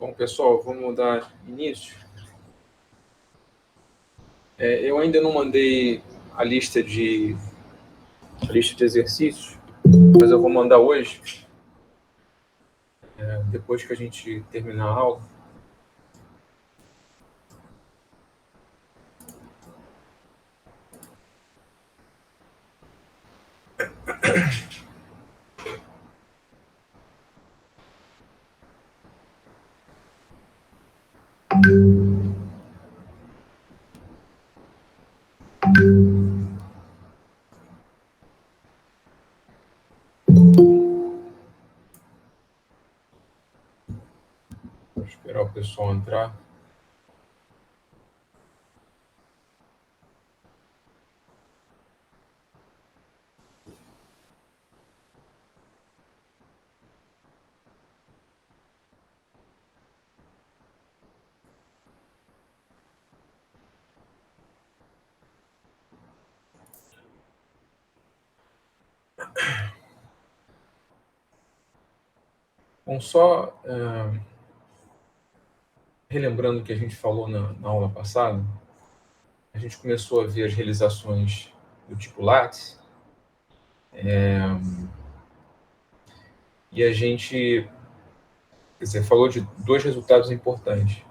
Bom, pessoal, vamos dar início. Eu ainda não mandei a lista de exercícios, mas eu vou mandar hoje, depois que a gente terminar a aula. Vou esperar o pessoal entrar. Bom, só relembrando o que a gente falou na aula passada, a gente começou a ver as realizações do tipo Lattes, e a gente, quer dizer, falou de dois resultados importantes.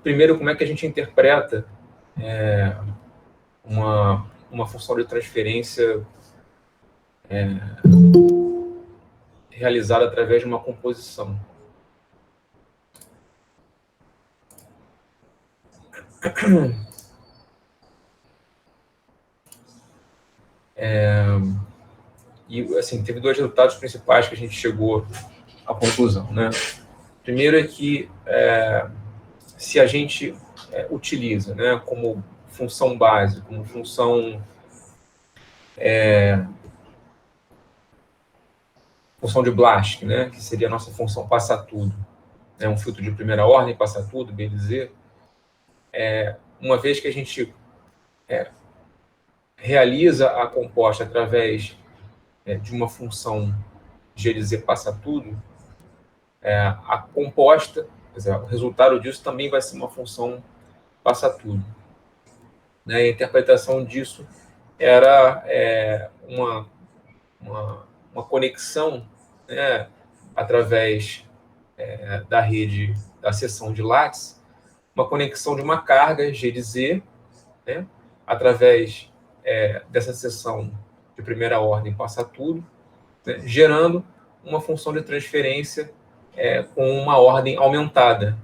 Primeiro, como é que a gente interpreta uma função de transferência realizada através de uma composição. E, assim, teve dois resultados principais que a gente chegou à conclusão, né? Primeiro é que se a gente utiliza, né, como função base, como função de Blaschke, né, que seria a nossa função passar tudo, né, um filtro de primeira ordem, passar tudo, bem dizer, uma vez que a gente realiza a composta através de uma função GLZ passa tudo, a composta, quer dizer, o resultado disso também vai ser uma função passa tudo. Né? A interpretação disso era uma conexão, né, através da rede, da seção de Lattes, uma conexão de uma carga G de Z, né, através dessa seção de primeira ordem passa tudo, né, gerando uma função de transferência com uma ordem aumentada,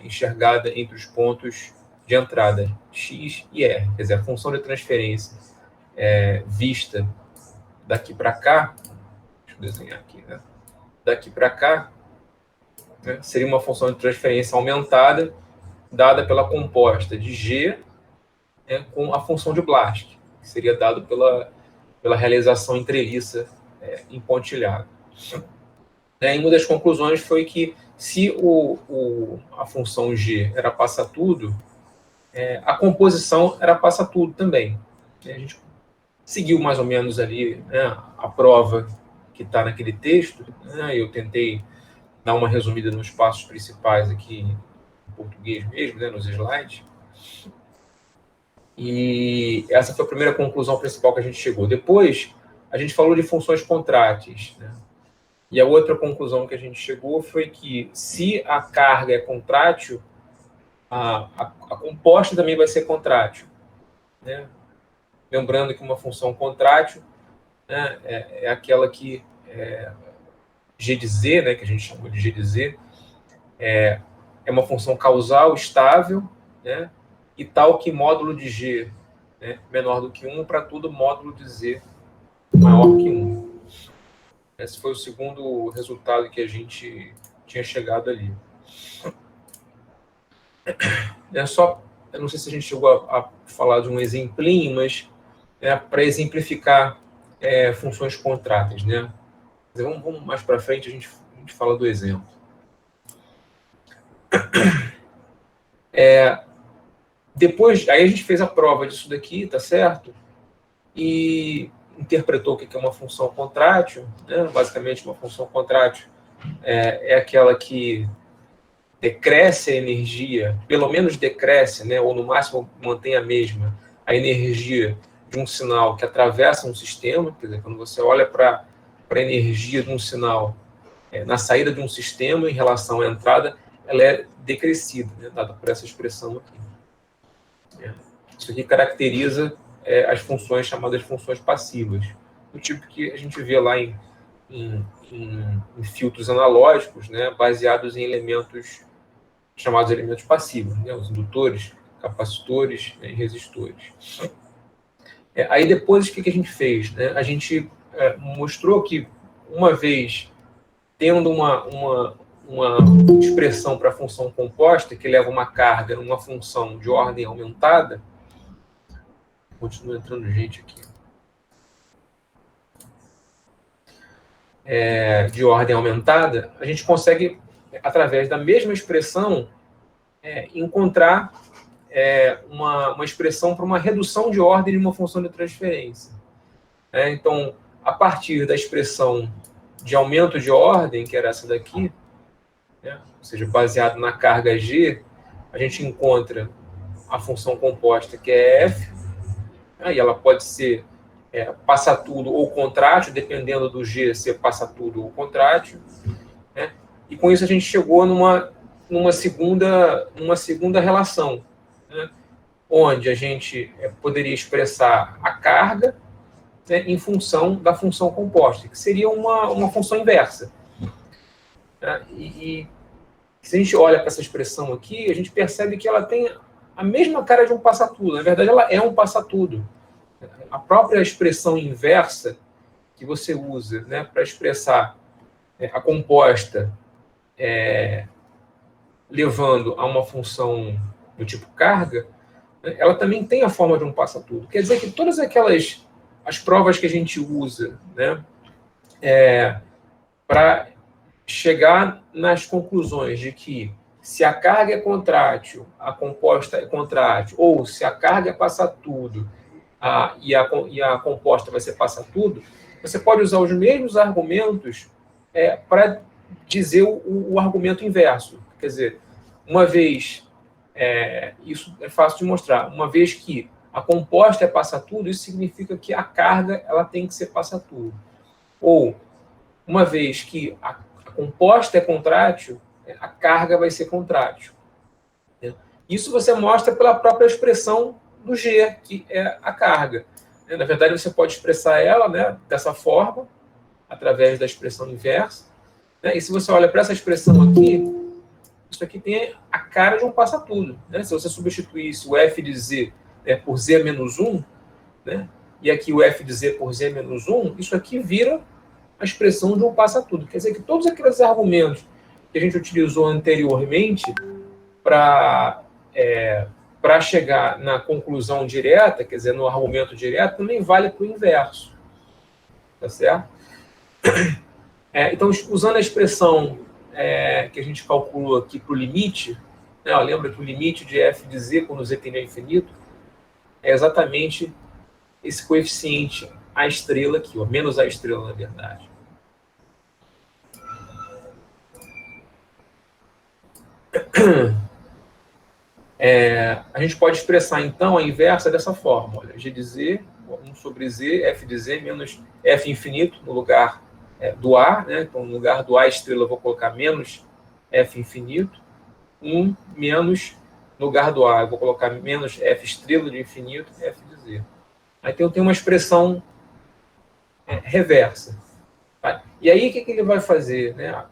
enxergada entre os pontos de entrada X e R. Quer dizer, a função de transferência vista daqui para cá, deixa eu desenhar aqui, né? Daqui para cá, né, seria uma função de transferência aumentada dada pela composta de G com a função de Blaschke, que seria dado pela realização entreliça empontilhada. E uma das conclusões foi que se a função G era passa tudo, a composição era passa tudo também. A gente seguiu mais ou menos ali, né, a prova que está naquele texto, né, eu tentei dar uma resumida nos passos principais aqui em português mesmo, né, nos slides. E essa foi a primeira conclusão principal que a gente chegou. Depois, a gente falou de funções contráteis, né? E a outra conclusão que a gente chegou foi que se a carga é contrátil, a composta também vai ser contrátil, né? Lembrando que uma função contrátil, né, é aquela que G de Z, né, que a gente chamou de G de Z, é uma função causal estável, né, e tal que módulo de G, né, menor do que 1 para todo módulo de Z maior que 1. Esse foi o segundo resultado que a gente tinha chegado ali. Eu não sei se a gente chegou a falar de um exemplinho, mas para exemplificar funções contráteis, né? Vamos mais para frente, a gente fala do exemplo. Depois, aí a gente fez a prova disso daqui, tá certo? E interpretou o que é uma função contrátil, né? Basicamente, uma função contrátil é aquela que decresce a energia, pelo menos decresce, né? Ou no máximo mantém a mesma, a energia de um sinal que atravessa um sistema. Quer dizer, quando você olha para a energia de um sinal na saída de um sistema em relação à entrada, ela é decrescida, né? Dada por essa expressão aqui. Isso aqui caracteriza as funções chamadas funções passivas, do tipo que a gente vê lá em filtros analógicos, né? Baseados em elementos chamados elementos passivos, né? Os indutores, capacitores, né? E resistores. Aí depois o que a gente fez? Né? A gente mostrou que, uma vez tendo uma expressão para a função composta, que leva uma carga numa função de ordem aumentada, continua entrando gente aqui, de ordem aumentada, a gente consegue, através da mesma expressão, encontrar uma expressão para uma redução de ordem de uma função de transferência. Então, a partir da expressão de aumento de ordem, que era essa daqui, né, ou seja, baseado na carga G, a gente encontra a função composta, que é F, e ela pode ser passa-tudo ou contrátil, dependendo do G ser passa-tudo ou contrátil. Né? E com isso a gente chegou numa segunda relação, né? Onde a gente poderia expressar a carga, né, em função da função composta, que seria uma função inversa. Né? E se a gente olha para essa expressão aqui, a gente percebe que ela tem a mesma cara de um passa-tudo. Na verdade, ela é um passa-tudo. A própria expressão inversa que você usa, né, para expressar a composta levando a uma função do tipo carga, né, ela também tem a forma de um passa-tudo. Quer dizer que todas as provas que a gente usa, né, para chegar nas conclusões de que se a carga é contrátil, a composta é contrátil, ou se a carga é passa-tudo, e a composta vai ser passa-tudo, você pode usar os mesmos argumentos para dizer o argumento inverso. Quer dizer, uma vez, isso é fácil de mostrar, uma vez que a composta é passa-tudo, isso significa que a carga ela tem que ser passa-tudo. Ou, uma vez que a composta é contrátil, a carga vai ser contrátil. Isso você mostra pela própria expressão do G, que é a carga. Na verdade, você pode expressar ela, né, dessa forma, através da expressão inversa. Né? E se você olha para essa expressão aqui, isso aqui tem a cara de um passa-tudo. Né? Se você substituísse o f de z por z menos 1, né, e aqui o f de z por z menos 1, isso aqui vira a expressão de um passa-tudo. Quer dizer que todos aqueles argumentos que a gente utilizou anteriormente para chegar na conclusão direta, quer dizer, no argumento direto, também vale para o inverso. Tá certo? Então, usando a expressão que a gente calculou aqui para o limite, né, lembra que o limite de f de z, quando z tende a infinito, é exatamente esse coeficiente a estrela aqui, ó, menos a estrela, na verdade. A gente pode expressar, então, a inversa dessa forma. Olha, g de z, 1 sobre z, f de z, menos f infinito no lugar do a. Né? Então, no lugar do a estrela, eu vou colocar menos f infinito. 1 menos, no lugar do a, eu vou colocar menos f estrela de infinito, f de z. Aí eu tenho uma expressão reversa. Tá? E aí, o que ele vai fazer? Né?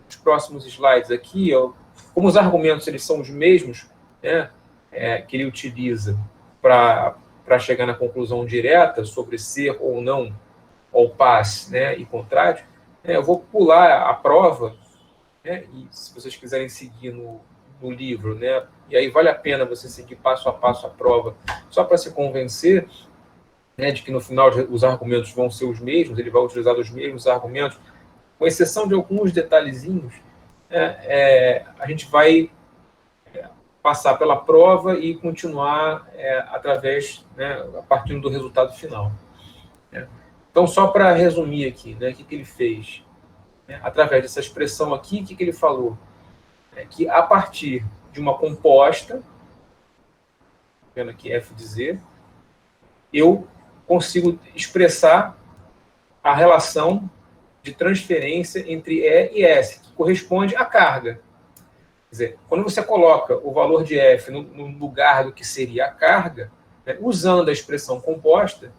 Os próximos slides aqui, ó, como os argumentos eles são os mesmos, né, que ele utiliza para chegar na conclusão direta sobre ser ou não all pass, né, e contrário, eu vou pular a prova, né, e se vocês quiserem seguir no livro, né, e aí vale a pena você seguir passo a passo a prova, só para se convencer, né, de que no final os argumentos vão ser os mesmos, ele vai utilizar os mesmos argumentos, com exceção de alguns detalhezinhos, a gente vai passar pela prova e continuar através, né, a partir do resultado final. Então, só para resumir aqui, né, o que ele fez? Através dessa expressão aqui, o que ele falou? Que a partir de uma composta, vendo aqui f de z, eu consigo expressar a relação de transferência entre E e S, que corresponde à carga. Quer dizer, quando você coloca o valor de F no lugar do que seria a carga, né, usando a expressão composta,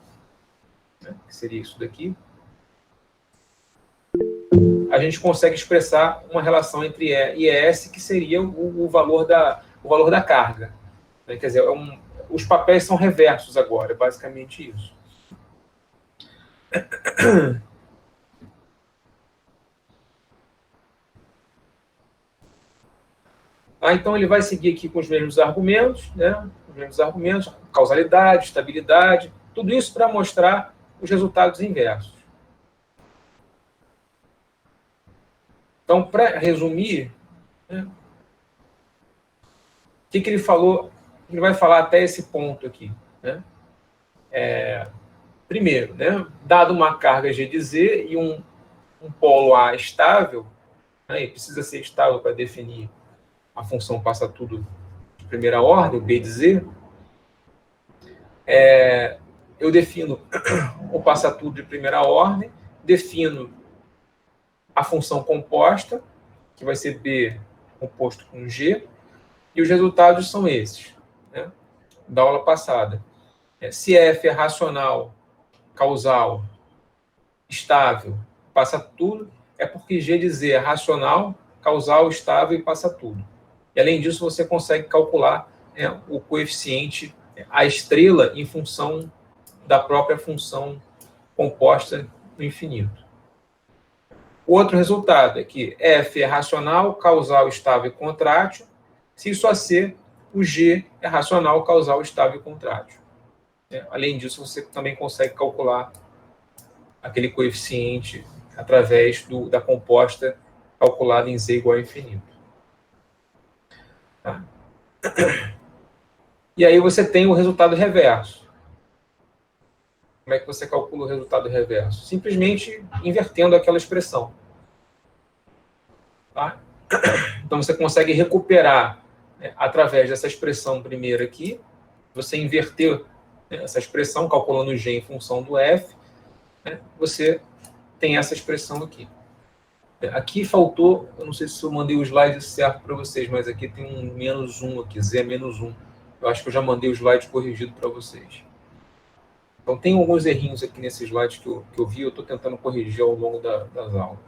né, que seria isso daqui, a gente consegue expressar uma relação entre E e S, que seria o valor da carga. Né? Quer dizer, os papéis são reversos agora, é basicamente isso. Então, ele vai seguir aqui com os mesmos argumentos, né? Os mesmos argumentos, causalidade, estabilidade, tudo isso para mostrar os resultados inversos. Então, para resumir, né, o que ele falou, ele vai falar até esse ponto aqui. Né? Primeiro, né, dado uma carga G de Z e um polo A estável, né, e precisa ser estável para definir a função passa tudo de primeira ordem, o B de Z, eu defino o passa tudo de primeira ordem, defino a função composta, que vai ser B composto com G, e os resultados são esses, né, da aula passada. Se F é racional, causal, estável, passa tudo, é porque G de Z é racional, causal, estável e passa tudo. E, além disso, você consegue calcular o coeficiente, a estrela, em função da própria função composta no infinito. O outro resultado é que F é racional, causal, estável e contrátil. Se isso a C, o G é racional, causal, estável e contrátil. Além disso, você também consegue calcular aquele coeficiente através da composta calculada em Z igual a infinito. Tá? E aí você tem o resultado reverso. Como é que você calcula o resultado reverso? Simplesmente invertendo aquela expressão. Tá? Então você consegue recuperar, né, através dessa expressão primeira aqui, você inverter, né, essa expressão calculando o G em função do F, né, você tem essa expressão aqui. Aqui faltou, eu não sei se eu mandei o slide certo para vocês, mas aqui tem um -1 aqui, Z é -1. Eu acho que eu já mandei o slide corrigido para vocês. Então tem alguns errinhos aqui nesse slide que eu vi, eu estou tentando corrigir ao longo das aulas.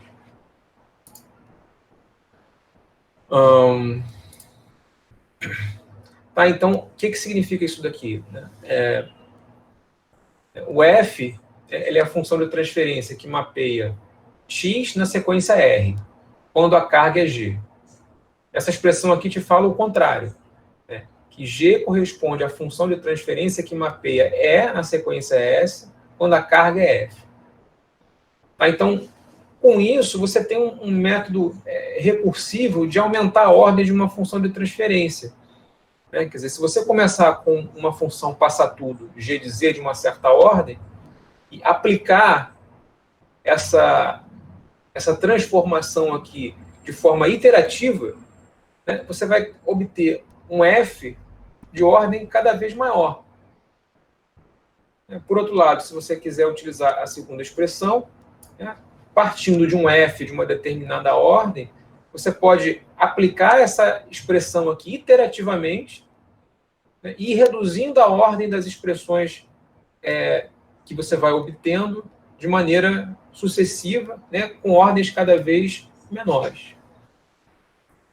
Tá, então, o que significa isso daqui? O F, ele é a função de transferência que mapeia x na sequência R, quando a carga é G. Essa expressão aqui te fala o contrário, né? Que G corresponde à função de transferência que mapeia E na sequência S, quando a carga é F. Tá, então, com isso, você tem um método recursivo de aumentar a ordem de uma função de transferência. Quer dizer, se você começar com uma função passa tudo, G de Z de uma certa ordem, e aplicar essa transformação aqui de forma iterativa, né, você vai obter um F de ordem cada vez maior. Por outro lado, se você quiser utilizar a segunda expressão, né, partindo de um F de uma determinada ordem, você pode aplicar essa expressão aqui iterativamente, né, e ir reduzindo a ordem das expressões que você vai obtendo de maneira sucessiva, né, com ordens cada vez menores.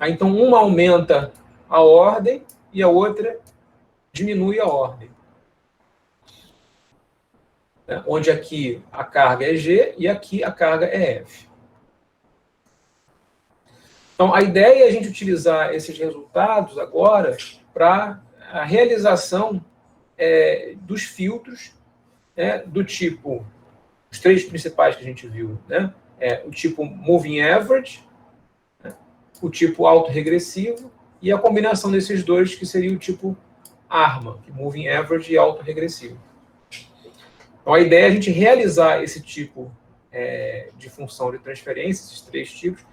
Então, uma aumenta a ordem e a outra diminui a ordem. Onde aqui a carga é G e aqui a carga é F. Então, a ideia é a gente utilizar esses resultados agora para a realização dos filtros, né, do tipo, os três principais que a gente viu, né, o tipo Moving Average, né, o tipo autorregressivo e a combinação desses dois, que seria o tipo ARMA, Moving Average e autorregressivo. Então, a ideia é a gente realizar esse tipo de função de transferência, esses três tipos,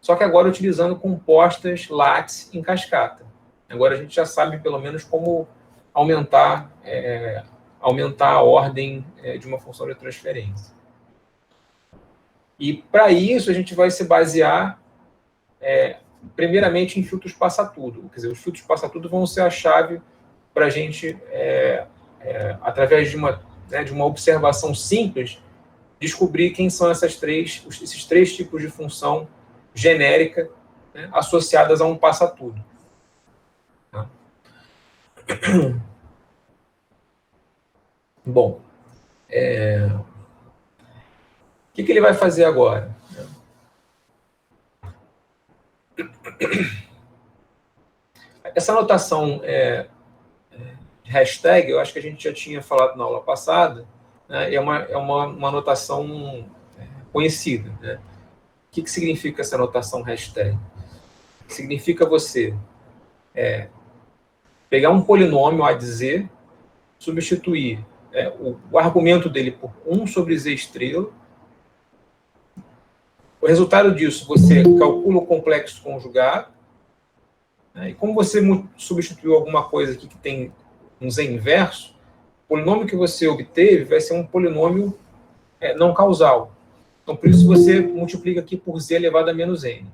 só que agora utilizando compostas lattice em cascata. Agora a gente já sabe, pelo menos, como aumentar a ordem de uma função de transferência. E, para isso, a gente vai se basear, primeiramente, em filtros passa-tudo. Quer dizer, os filtros passa-tudo vão ser a chave para a gente, através de uma observação simples, descobrir quem são esses três tipos de função genérica, né, associadas a um passa-tudo. Tá? Bom, o que ele vai fazer agora? Essa anotação hashtag, eu acho que a gente já tinha falado na aula passada, né, é uma anotação conhecida. Né? O que significa essa anotação hashtag? Significa você pegar um polinômio A de Z, substituir o argumento dele por 1 sobre Z estrela. O resultado disso, você calcula o complexo conjugado. Né? E como você substituiu alguma coisa aqui que tem um Z inverso, o polinômio que você obteve vai ser um polinômio não causal. Então, por isso, você multiplica aqui por Z elevado a menos N.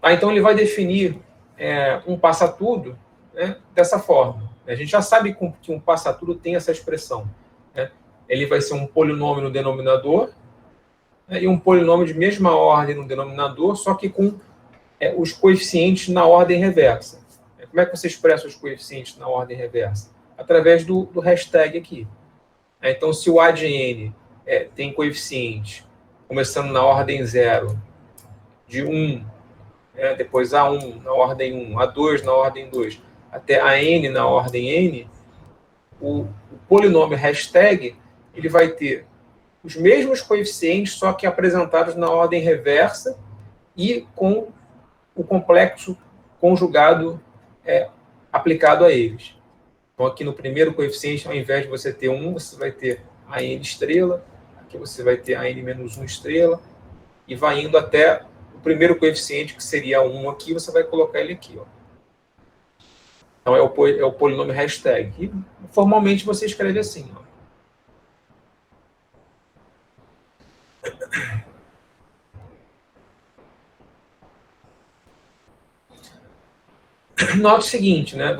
Então, ele vai definir um passa-tudo, né, dessa forma. A gente já sabe que um passa-tudo tem essa expressão. Né? Ele vai ser um polinômio no denominador, né, e um polinômio de mesma ordem no denominador, só que com os coeficientes na ordem reversa. Como é que você expressa os coeficientes na ordem reversa? Através do hashtag aqui. Então, se o A de N tem coeficiente começando na ordem 0, de 1, depois A1 na ordem 1, A2 na ordem 2, até AN na ordem N, o polinômio hashtag ele vai ter os mesmos coeficientes, só que apresentados na ordem reversa e com o complexo conjugado aplicado a eles. Então, aqui no primeiro coeficiente, ao invés de você ter 1, você vai ter AN estrela, aqui você vai ter AN menos 1 estrela, e vai indo até o primeiro coeficiente, que seria 1 aqui, você vai colocar ele aqui. Ó. Então, é o polinômio hashtag. E, formalmente, você escreve assim. Ó. Nota o seguinte, né?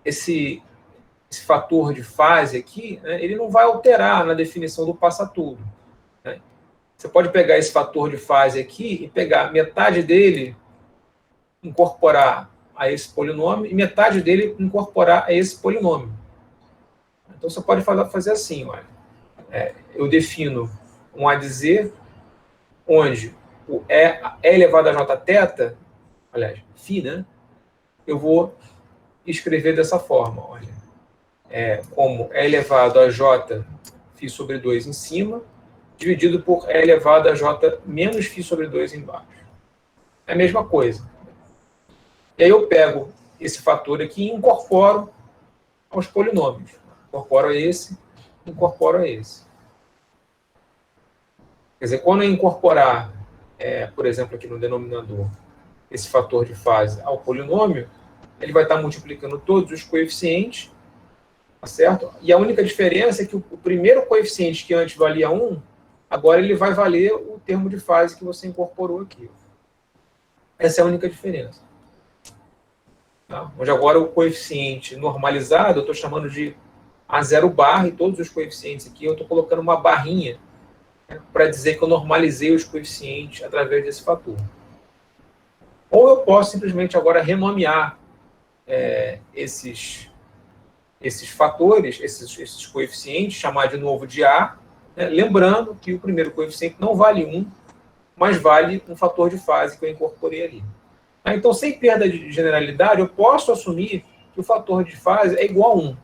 Esse fator de fase aqui, né, ele não vai alterar na definição do passa-tudo. Né? Você pode pegar esse fator de fase aqui e pegar metade dele, incorporar a esse polinômio, e metade dele incorporar a esse polinômio. Então, você pode fazer assim, olha. Eu defino um A de Z, onde o E elevado a J θ, aliás, φ, né? Eu vou escrever dessa forma, olha. Como E elevado a J φ sobre 2 em cima, dividido por E elevado a J menos φ sobre 2 embaixo. É a mesma coisa. E aí eu pego esse fator aqui e incorporo aos polinômios. Incorporo a esse, incorporo a esse. Quer dizer, quando eu incorporar, por exemplo, aqui no denominador, esse fator de fase ao polinômio, ele vai estar multiplicando todos os coeficientes, tá certo? E a única diferença é que o primeiro coeficiente que antes valia 1, agora ele vai valer o termo de fase que você incorporou aqui. Essa é a única diferença. Tá? Onde agora o coeficiente normalizado, eu estou chamando de A0 barra, e todos os coeficientes aqui, eu estou colocando uma barrinha, né, para dizer que eu normalizei os coeficientes através desse fator. Ou eu posso simplesmente agora renomear esses fatores, esses coeficientes, chamar de novo de A, né, lembrando que o primeiro coeficiente não vale 1, mas vale um fator de fase que eu incorporei ali. Então, sem perda de generalidade, eu posso assumir que o fator de fase é igual a 1.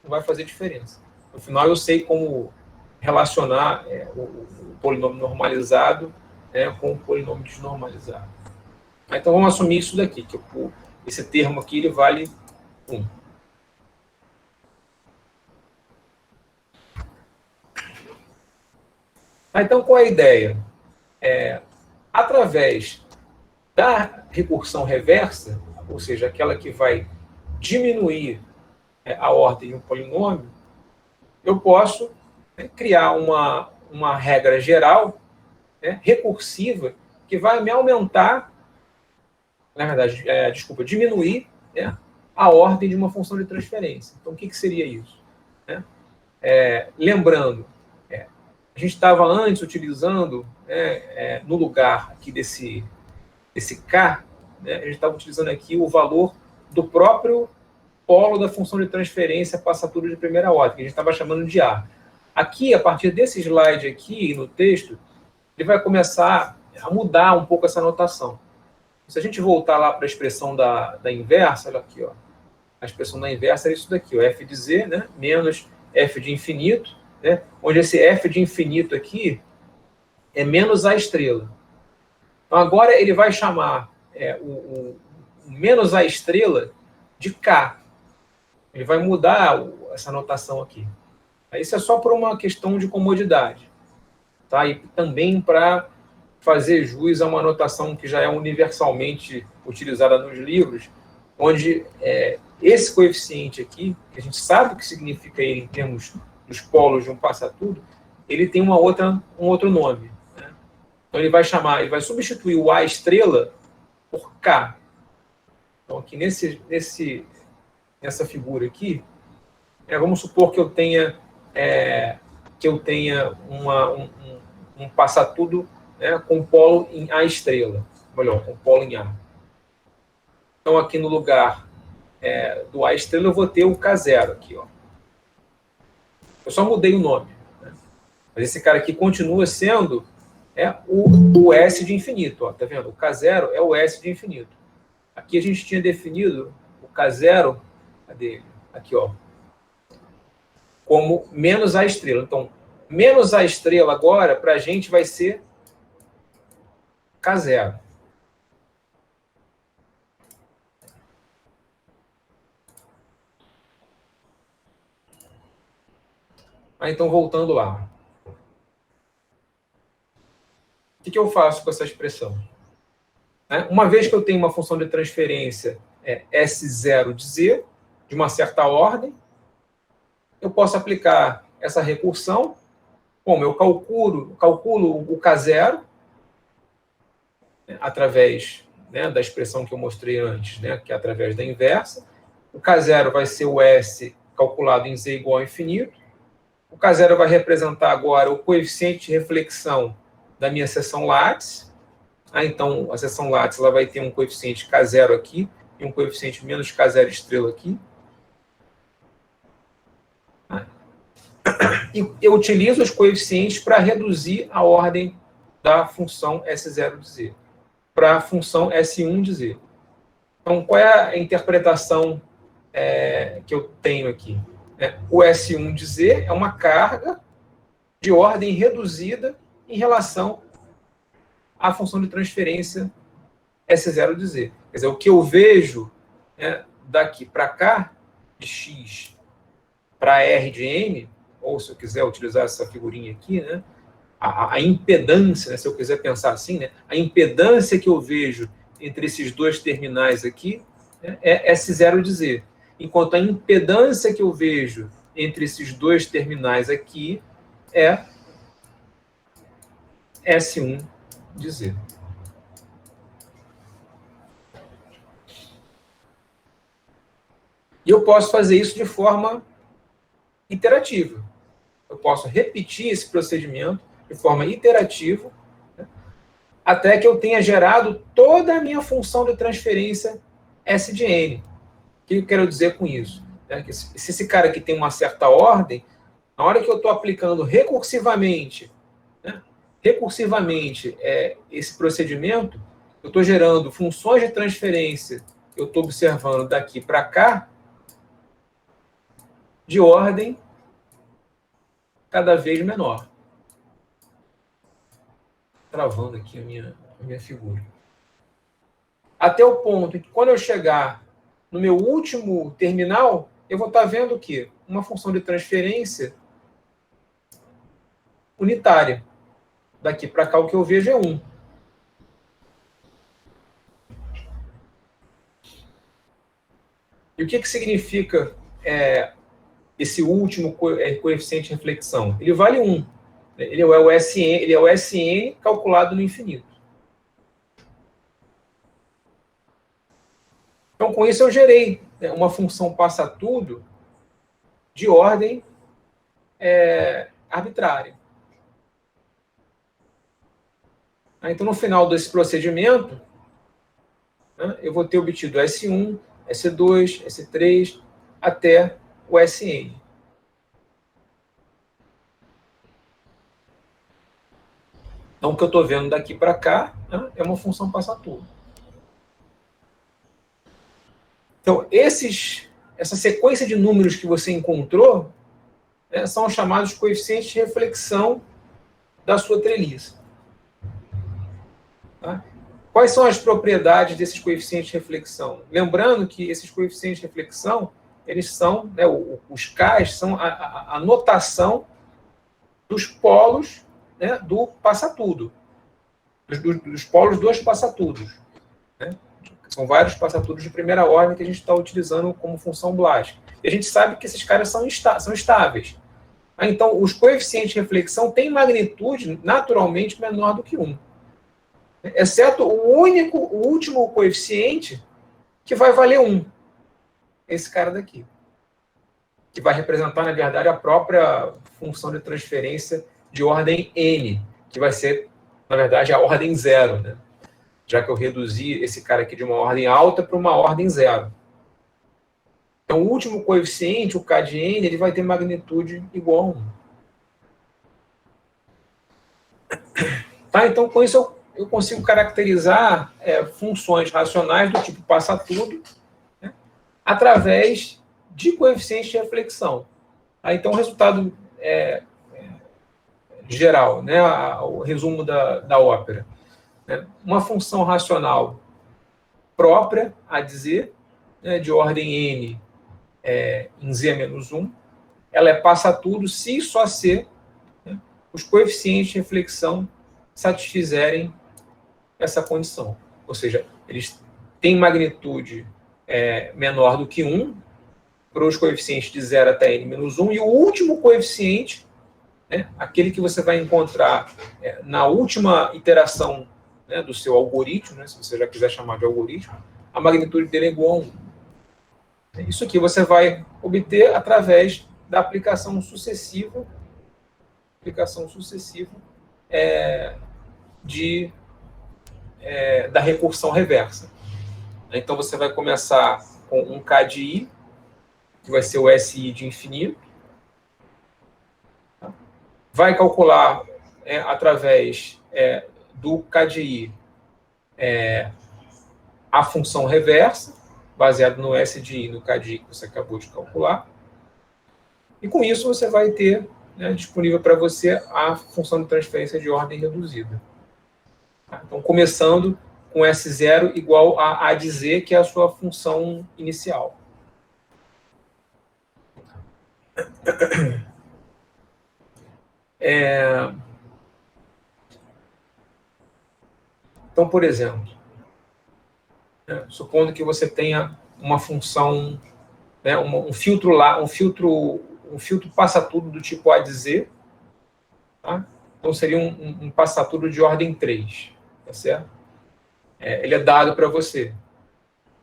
Não vai fazer diferença. No final, eu sei como relacionar o polinômio normalizado com o polinômio desnormalizado. Então vamos assumir isso daqui, que esse termo aqui ele vale 1. Então qual é a ideia? Através da recursão reversa, ou seja, aquela que vai diminuir a ordem de um polinômio, eu posso criar uma regra geral, recursiva, que vai me aumentar, na verdade, diminuir a ordem de uma função de transferência. Então, o que seria isso? Lembrando, a gente estava antes utilizando, no lugar aqui desse K, a gente estava utilizando aqui o valor do próprio polo da função de transferência passa tudo de primeira ordem, que a gente estava chamando de A. Aqui, a partir desse slide aqui, no texto, ele vai começar a mudar um pouco essa notação. Se a gente voltar lá para a expressão da inversa, olha aqui, ó, a expressão da inversa é isso daqui, ó, f de z, menos f de infinito, onde esse f de infinito aqui é menos a estrela. Então, agora ele vai chamar o menos a estrela de k. Ele vai mudar essa notação aqui. Isso é só por uma questão de comodidade. Tá? E também para fazer jus a uma notação que já é universalmente utilizada nos livros, onde esse coeficiente aqui, que a gente sabe o que significa ele em termos dos polos de um passa-tudo, ele tem um outro nome. Então ele vai substituir o A estrela por K. Então aqui nessa figura aqui, vamos supor que eu tenha um passa-tudo com polo em A estrela, melhor, com polo em A. Então aqui no lugar do A estrela eu vou ter o K0 aqui, ó. Eu só mudei o nome, mas esse cara aqui continua sendo o S de infinito, ó, tá vendo? O K0 é o S de infinito. Aqui a gente tinha definido o K0, cadê ele? Aqui, ó, como menos a estrela. Então, menos a estrela agora, para a gente, vai ser K0. Então, voltando lá. O que eu faço com essa expressão? Uma vez que eu tenho uma função de transferência S0 de Z, de uma certa ordem, eu posso aplicar essa recursão, como eu calculo o K0, através da expressão que eu mostrei antes, que é através da inversa. O K0 vai ser o S calculado em Z igual a infinito. O K0 vai representar agora o coeficiente de reflexão da minha seção látice. Então, a seção látice ela vai ter um coeficiente K0 aqui e um coeficiente menos K0 estrela aqui. E eu utilizo os coeficientes para reduzir a ordem da função S0 de Z para a função S1 de Z. Então, qual é a interpretação que eu tenho aqui? O S1 de Z é uma carga de ordem reduzida em relação à função de transferência S0 de Z. Quer dizer, o que eu vejo daqui para cá, de X para R de M, ou se eu quiser utilizar essa figurinha aqui, a impedância, se eu quiser pensar assim, a impedância que eu vejo entre esses dois terminais aqui é S0 de Z. Enquanto a impedância que eu vejo entre esses dois terminais aqui é S1 de Z. E eu posso fazer isso de forma iterativa. Eu posso repetir esse procedimento de forma iterativa até que eu tenha gerado toda a minha função de transferência S de N. O que eu quero dizer com isso? Que se esse cara aqui tem uma certa ordem, na hora que eu estou aplicando recursivamente esse procedimento, eu estou gerando funções de transferência, eu estou observando daqui para cá, de ordem cada vez menor. Travando aqui a minha figura. até o ponto em que, quando eu chegar no meu último terminal, eu vou estar vendo o quê? Uma função de transferência unitária. Daqui para cá, o que eu vejo é 1. E o que significa esse último coeficiente de reflexão? Ele vale 1. Ele é o SN calculado no infinito. Então, com isso, eu gerei uma função passa-tudo de ordem arbitrária. Então, no final desse procedimento, eu vou ter obtido S1, S2, S3, até o Sn. Então, o que eu estou vendo daqui para cá é uma função passa-tudo. Então, essa sequência de números que você encontrou são os chamados coeficientes de reflexão da sua treliça. Tá? Quais são as propriedades desses coeficientes de reflexão? Lembrando que esses coeficientes de reflexão, eles são, os Ks são a notação dos polos do passa-tudo, dos polos dos passa-tudos. São vários passa-tudos de primeira ordem que a gente está utilizando como função blástica. E a gente sabe que esses caras são estáveis. Então, os coeficientes de reflexão têm magnitude naturalmente menor do que 1. Exceto o último coeficiente que vai valer 1. Esse cara daqui. Que vai representar, na verdade, a própria função de transferência de ordem n, que vai ser, na verdade, a ordem 0, né? Já que eu reduzi esse cara aqui de uma ordem alta para uma ordem 0. Então, o último coeficiente, o k de n, ele vai ter magnitude igual a 1. Tá? Então, com isso, eu consigo caracterizar funções racionais do tipo passa-tudo, né, através de coeficientes de reflexão. Então, o resultado geral, né, o resumo da ópera. Uma função racional própria, a dizer, de ordem n em z-1, ela passa-tudo se e só se os coeficientes de reflexão satisfizerem essa condição. Ou seja, eles têm magnitude menor do que 1 para os coeficientes de 0 até n-1, e o último coeficiente, aquele que você vai encontrar na última iteração do seu algoritmo, se você já quiser chamar de algoritmo, a magnitude dele é igual a 1. Isso aqui você vai obter através da aplicação sucessiva da recursão reversa. Então, você vai começar com um K de I, que vai ser o SI de infinito. Vai calcular através do K de I a função reversa, baseado no S de I e no K de I que você acabou de calcular. E com isso você vai ter disponível para você a função de transferência de ordem reduzida. Então, começando com S0 igual a A de Z, que é a sua função inicial. Então, por exemplo, supondo que você tenha uma função, um filtro passa-tudo do tipo A de Z, tá? Então seria um passa-tudo de ordem 3, tá certo? Ele é dado para você.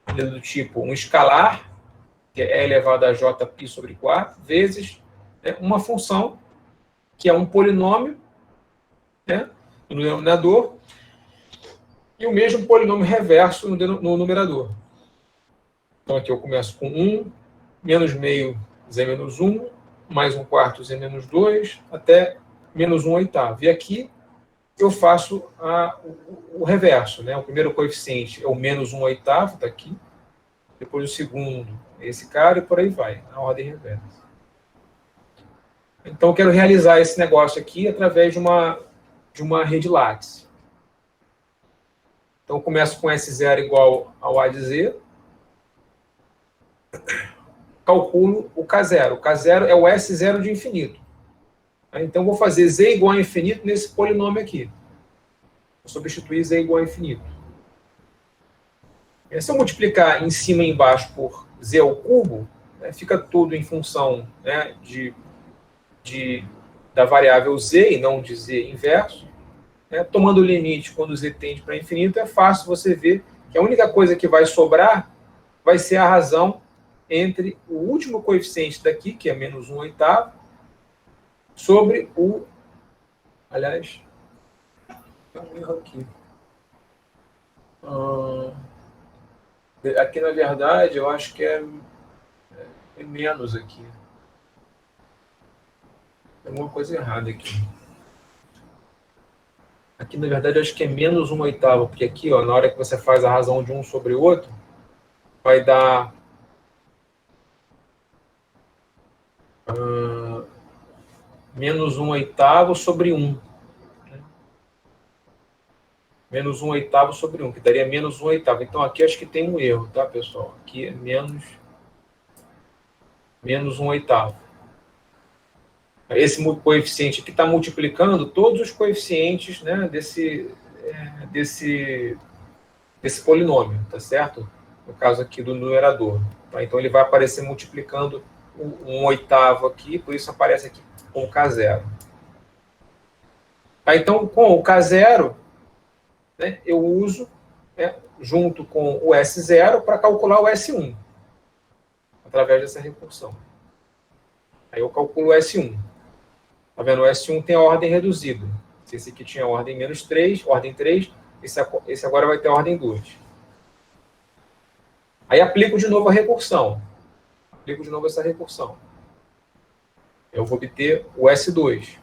Ele é do tipo um escalar, que é elevado a jπ sobre 4, vezes uma função, que é um polinômio, no denominador, e o mesmo polinômio reverso no numerador. Então, aqui eu começo com 1, menos meio z-1, mais 1/4 z-2, até menos 1/8. E aqui eu faço o reverso. O primeiro coeficiente é o menos 1/8, está aqui. Depois o segundo é esse cara, e por aí vai, na ordem reversa. Então, eu quero realizar esse negócio aqui através de uma rede Lattice. Então, eu começo com S0 igual ao A de Z. Calculo o K0. O K0 é o S0 de infinito. Então, vou fazer Z igual a infinito nesse polinômio aqui. Vou substituir Z igual a infinito. Se eu multiplicar em cima e embaixo por Z ao cubo, fica tudo em função, né, da variável Z e não de Z inverso. Tomando o limite quando Z tende para infinito, é fácil você ver que a única coisa que vai sobrar vai ser a razão entre o último coeficiente daqui, que é menos 1/8, sobre o... Aliás, tem um erro aqui. Aqui, na verdade, eu acho que é menos aqui. Tem alguma coisa errada aqui. Aqui, na verdade, eu acho que é menos 1/8, porque aqui, ó, na hora que você faz a razão de um sobre o outro, vai dar... menos 1/8 sobre 1. Menos 1/8 sobre 1, que daria menos 1/8. Então, aqui acho que tem um erro, tá, pessoal? Aqui é menos 1/8. Esse coeficiente aqui está multiplicando todos os coeficientes, né, desse polinômio, tá certo? No caso aqui do numerador. Tá? Então, ele vai aparecer multiplicando 1/8 aqui, por isso aparece aqui com o K0. Tá? Então, com o K0, né, eu uso, né, junto com o S0 para calcular o S1, através dessa recursão. Aí eu calculo o S1. Tá vendo? O S1 tem a ordem reduzida. Se esse aqui tinha ordem menos 3, ordem 3, esse agora vai ter ordem 2. Aí aplico de novo a recursão. Aplico de novo essa recursão. Eu vou obter o S2.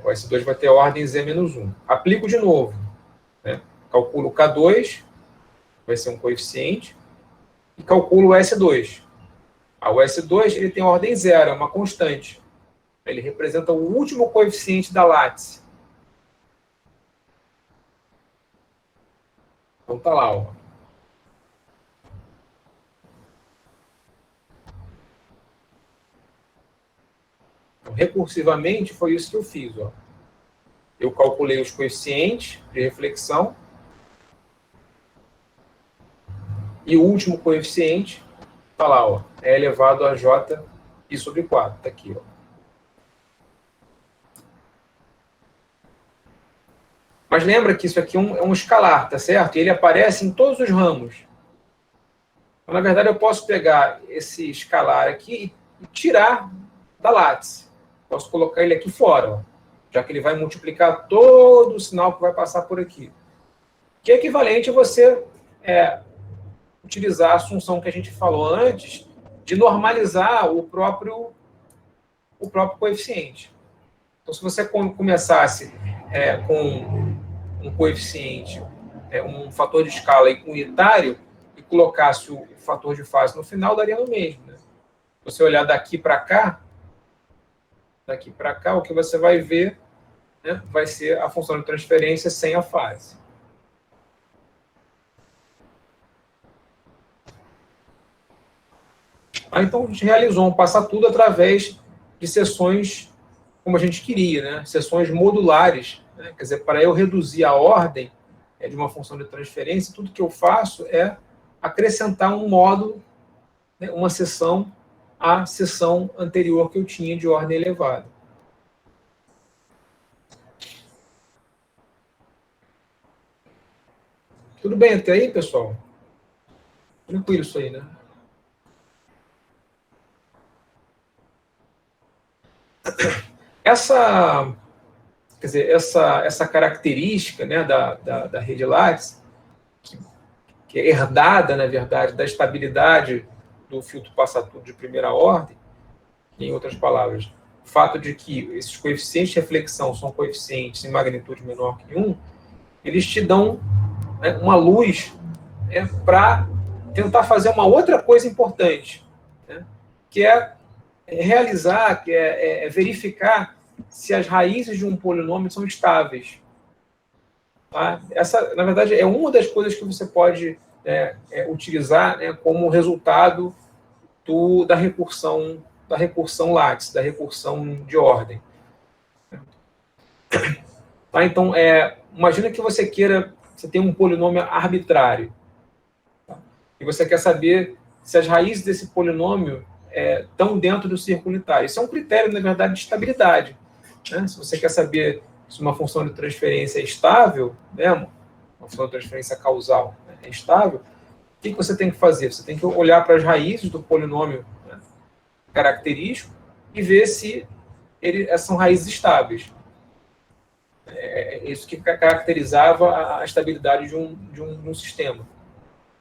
O S2 vai ter a ordem Z-1. Aplico de novo. Calculo o K2, vai ser um coeficiente, e calculo o S2. O S2 ele tem ordem 0, é uma constante. Ele representa o último coeficiente da lattice. Então tá lá, ó. Então, recursivamente foi isso que eu fiz, ó. Eu calculei os coeficientes de reflexão e o último coeficiente tá lá, ó, é elevado a j π sobre 4, tá aqui, ó. Mas lembra que isso aqui é um escalar, tá certo? E ele aparece em todos os ramos. Então, na verdade, eu posso pegar esse escalar aqui e tirar da lattice. Posso colocar ele aqui fora, ó, já que ele vai multiplicar todo o sinal que vai passar por aqui. Que é equivalente a você utilizar a assunção que a gente falou antes de normalizar o próprio coeficiente. Então, se você começasse com um coeficiente, um fator de escala unitário, e colocasse o fator de fase no final, daria no mesmo. Né? Se você olhar daqui para cá, o que você vai ver, né, vai ser a função de transferência sem a fase. Então, a gente realizou um passa-tudo através de seções como a gente queria, né? Seções modulares. Né? Quer dizer, para eu reduzir a ordem de uma função de transferência, tudo que eu faço é acrescentar um módulo, né, uma seção à seção anterior que eu tinha de ordem elevada. Tudo bem até aí, pessoal? Tranquilo isso aí, né? Essa característica, né, da rede lattice, que é herdada, na verdade, da estabilidade do filtro passa-tudo de primeira ordem, em outras palavras, o fato de que esses coeficientes de reflexão são coeficientes em magnitude menor que 1, eles te dão, né, uma luz, né, para tentar fazer uma outra coisa importante, né, que é realizar, que é verificar se as raízes de um polinômio são estáveis. Tá? Essa, na verdade, é uma das coisas que você pode utilizar, né, como resultado da recursão lattice, da recursão de ordem. Tá? Então, imagina que você tem um polinômio arbitrário, tá? E você quer saber se as raízes desse polinômio estão dentro do círculo unitário. Isso é um critério, na verdade, de estabilidade. Né? Se você quer saber se uma função de transferência é estável, né, uma função de transferência causal, né, é estável, o que você tem que fazer? Você tem que olhar para as raízes do polinômio, né, característico e ver se são raízes estáveis. É isso que caracterizava a estabilidade de um sistema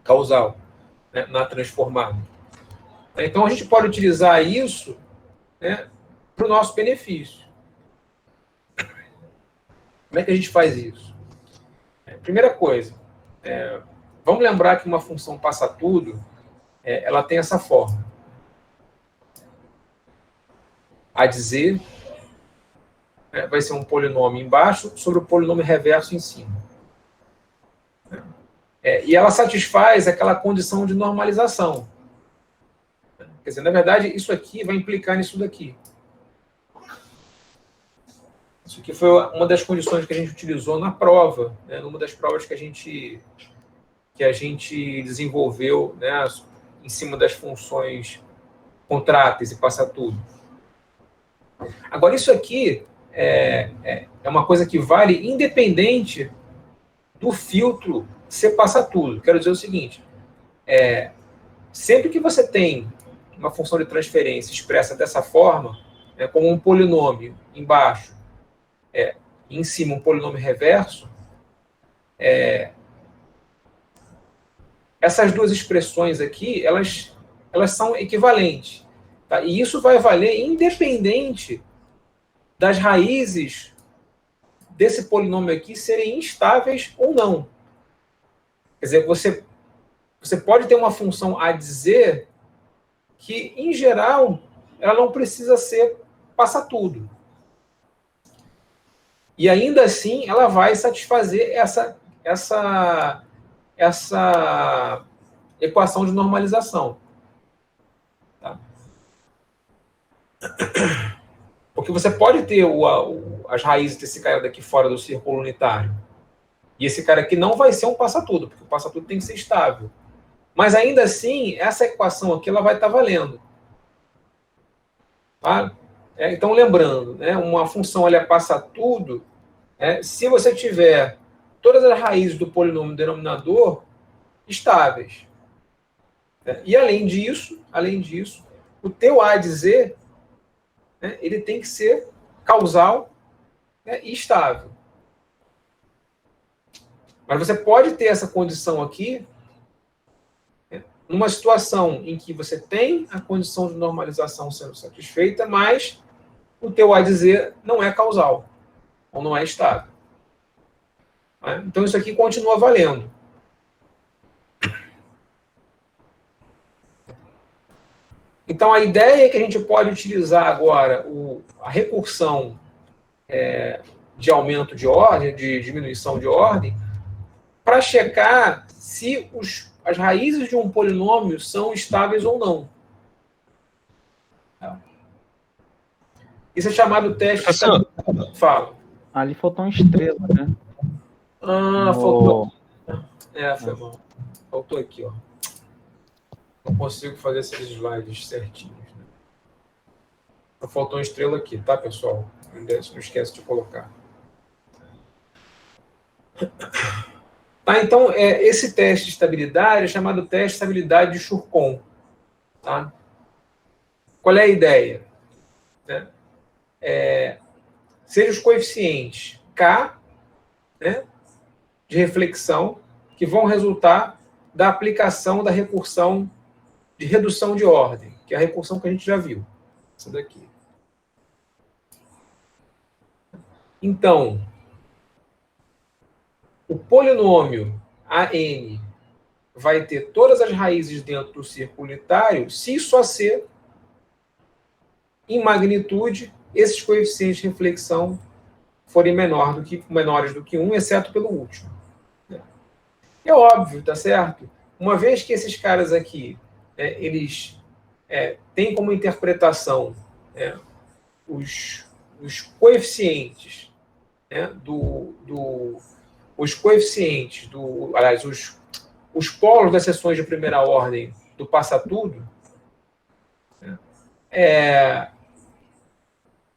causal, né, na transformada. Então, a gente pode utilizar isso, né, para o nosso benefício. Como é que a gente faz isso? Primeira coisa, vamos lembrar que uma função passa tudo, ela tem essa forma. A dizer vai ser um polinômio embaixo sobre o polinômio reverso em cima. E ela satisfaz aquela condição de normalização. Quer dizer, na verdade, isso aqui vai implicar nisso daqui. Isso aqui foi uma das condições que a gente utilizou na prova, né, numa das provas que a gente desenvolveu, né, em cima das funções contráteis e passa tudo. Agora, isso aqui é uma coisa que vale independente do filtro ser passa tudo. Quero dizer o seguinte, sempre que você tem uma função de transferência expressa dessa forma, como um polinômio embaixo, em cima um polinômio reverso, essas duas expressões aqui, elas são equivalentes. Tá? E isso vai valer independente das raízes desse polinômio aqui serem instáveis ou não. Quer dizer, você pode ter uma função a dizer que, em geral, ela não precisa ser passa tudo. E ainda assim, ela vai satisfazer essa equação de normalização. Tá? Porque você pode ter as raízes desse cara daqui fora do círculo unitário. E esse cara aqui não vai ser um passa-tudo, porque o passa-tudo tem que ser estável. Mas ainda assim, essa equação aqui ela vai estar valendo. Tá? Então, lembrando, né, uma função ela passa tudo, se você tiver todas as raízes do polinômio denominador estáveis. E além disso, o teu A de Z, ele tem que ser causal, e estável. Mas você pode ter essa condição aqui, numa situação em que você tem a condição de normalização sendo satisfeita, mas o teu A de Z não é causal, ou não é estável. Então isso aqui continua valendo. Então a ideia é que a gente pode utilizar agora a recursão de aumento de ordem, de diminuição de ordem, para checar se as raízes de um polinômio são estáveis ou não. Isso é chamado teste de estabilidade. Fala. Ali faltou uma estrela, né? Faltou. Foi bom. Faltou aqui, ó. Não consigo fazer esses slides certinhos. Né? Faltou uma estrela aqui, tá, pessoal? Não esquece de colocar. Tá, então, esse teste de estabilidade é chamado teste de estabilidade de Shurkin. Tá? Qual é a ideia? Sejam os coeficientes K, né, de reflexão, que vão resultar da aplicação da recursão de redução de ordem, que é a recursão que a gente já viu. Essa daqui. Então, o polinômio AN vai ter todas as raízes dentro do círculo unitário se só ser, em magnitude, esses coeficientes de reflexão forem menores do que 1, exceto pelo último. É óbvio, tá certo? Uma vez que esses caras aqui, eles têm como interpretação os coeficientes, aliás, os polos das seções de primeira ordem do passa-tudo,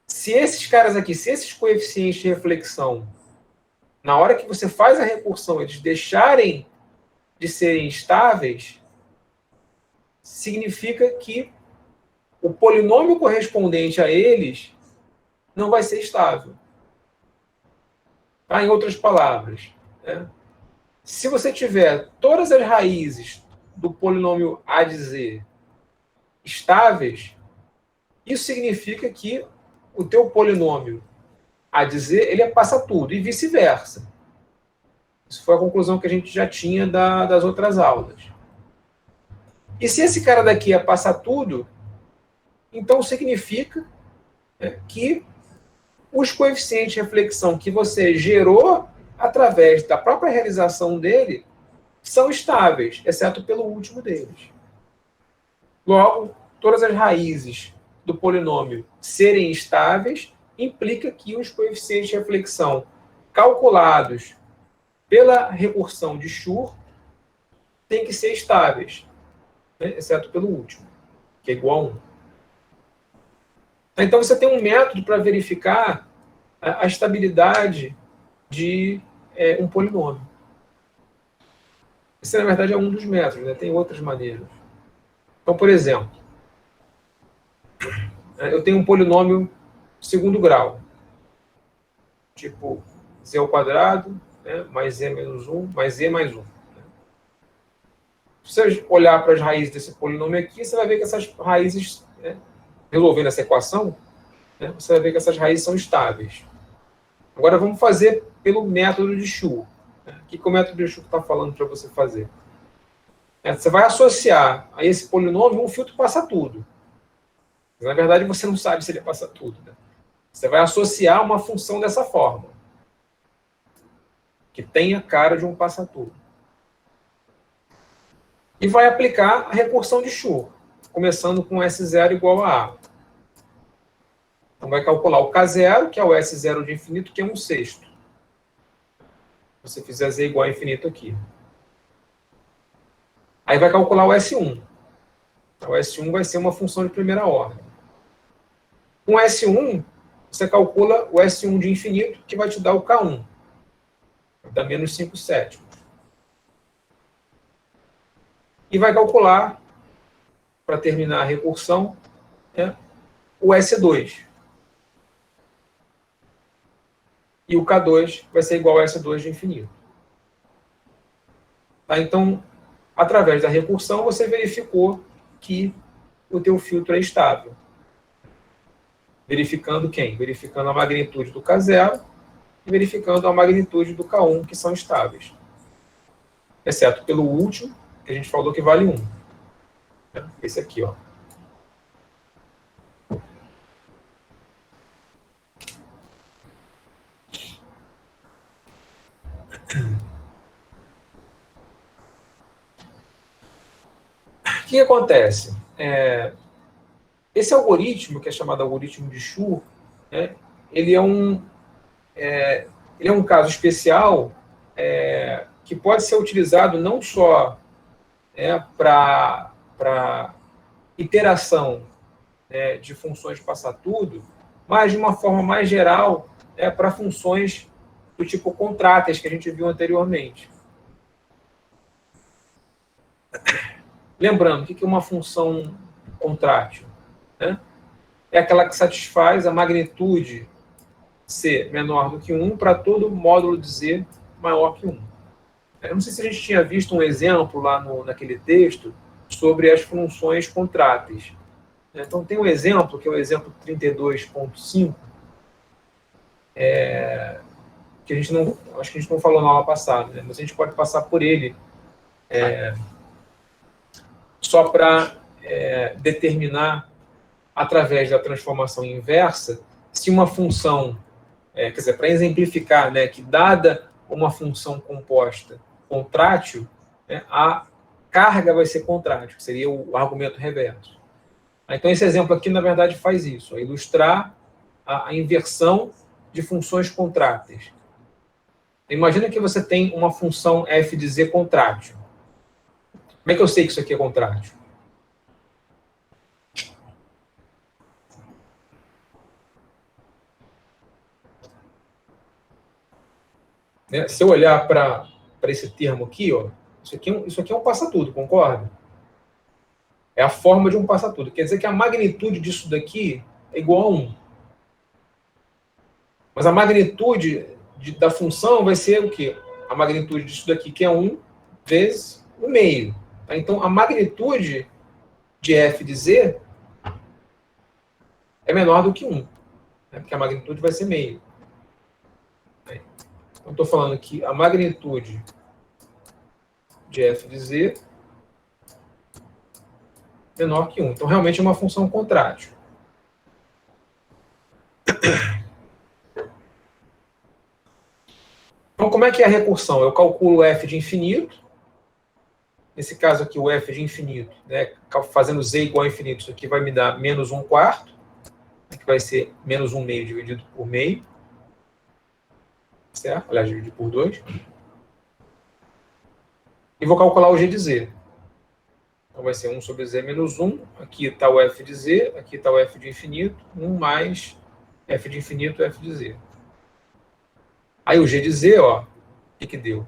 se esses caras aqui, se esses coeficientes de reflexão, na hora que você faz a recursão, eles deixarem de serem estáveis, significa que o polinômio correspondente a eles não vai ser estável. Em outras palavras, se você tiver todas as raízes do polinômio A de Z estáveis, isso significa que o teu polinômio A de Z ele é passa-tudo, e vice-versa. Isso foi a conclusão que a gente já tinha das outras aulas. E se esse cara daqui é passa-tudo, então significa que os coeficientes de reflexão que você gerou através da própria realização dele são estáveis, exceto pelo último deles. Logo, todas as raízes do polinômio serem estáveis implica que os coeficientes de reflexão calculados pela recursão de Schur têm que ser estáveis, exceto pelo último, que é igual a 1. Então, você tem um método para verificar a estabilidade de um polinômio. Esse, na verdade, é um dos métodos, tem outras maneiras. Então, por exemplo, eu tenho um polinômio segundo grau, tipo z ao quadrado, mais z menos 1, mais z mais 1. Se você olhar para as raízes desse polinômio aqui, você vai ver que essas raízes, resolvendo essa equação, você vai ver que essas raízes são estáveis. Agora vamos fazer pelo método de Schur. O que o método de Schur está falando para você fazer? Você vai associar a esse polinômio um filtro passa-tudo. Na verdade, você não sabe se ele passa tudo. Você vai associar uma função dessa forma, que tem a cara de um passa-tudo. E vai aplicar a recursão de Schur, começando com S0 igual a A. Então, vai calcular o K0, que é o S0 de infinito, que é 1/6. Se você fizer Z igual a infinito aqui. Aí vai calcular o S1. O S1 vai ser uma função de primeira ordem. Com S1, você calcula o S1 de infinito, que vai te dar o K1. Dá menos 5/7. E vai calcular, para terminar a recursão, o S2. E o K2 vai ser igual a S2 de infinito. Então, através da recursão, você verificou que o teu filtro é estável. Verificando quem? Verificando a magnitude do K0 e verificando a magnitude do K1, que são estáveis. Exceto pelo último, que a gente falou que vale 1. Esse aqui, ó. O que acontece? Esse algoritmo, que é chamado algoritmo de Schur, ele é um caso especial que pode ser utilizado não só para iteração de funções de passa-tudo, mas de uma forma mais geral para funções do tipo contráteis que a gente viu anteriormente. Lembrando, o que é uma função contrátil? É aquela que satisfaz a magnitude C menor do que 1 para todo módulo de Z maior que 1. Eu não sei se a gente tinha visto um exemplo lá naquele texto sobre as funções contráteis. Então, tem um exemplo, que é o exemplo 32.5, que acho que a gente não falou na aula passada, mas a gente pode passar por ele só para determinar, através da transformação inversa, se uma função quer dizer, para exemplificar, né, que dada uma função composta contrátil, né, a carga vai ser contrátil, que seria o argumento reverso. Então, esse exemplo aqui, na verdade, faz isso, ilustrar a inversão de funções contráteis. Imagina que você tem uma função f de z contrátil. Como é que eu sei que isso aqui é contrátil? Né? Se eu olhar para esse termo aqui, ó, isso aqui é um passa-tudo, concorda? É a forma de um passa-tudo. Quer dizer que a magnitude disso daqui é igual a 1. Mas a magnitude da função vai ser o quê? A magnitude disso daqui, que é 1 vezes o meio. Tá? Então, a magnitude de f de z é menor do que 1. Né? Porque a magnitude vai ser meio. Então, estou falando que a magnitude de f de z é menor que 1. Então, realmente é uma função contrátil. Então, como é que é a recursão? Eu calculo f de infinito. Nesse caso aqui, o f de infinito, né, fazendo z igual a infinito, isso aqui vai me dar menos 1/4, que vai ser menos 1 meio dividido por meio. Certo? Aliás, dividido por 2. E vou calcular o g de z. Então vai ser 1 sobre z menos 1. Aqui está o f de z, aqui está o f de infinito. 1 mais f de infinito, f de z. Aí o g de z, ó, o que deu?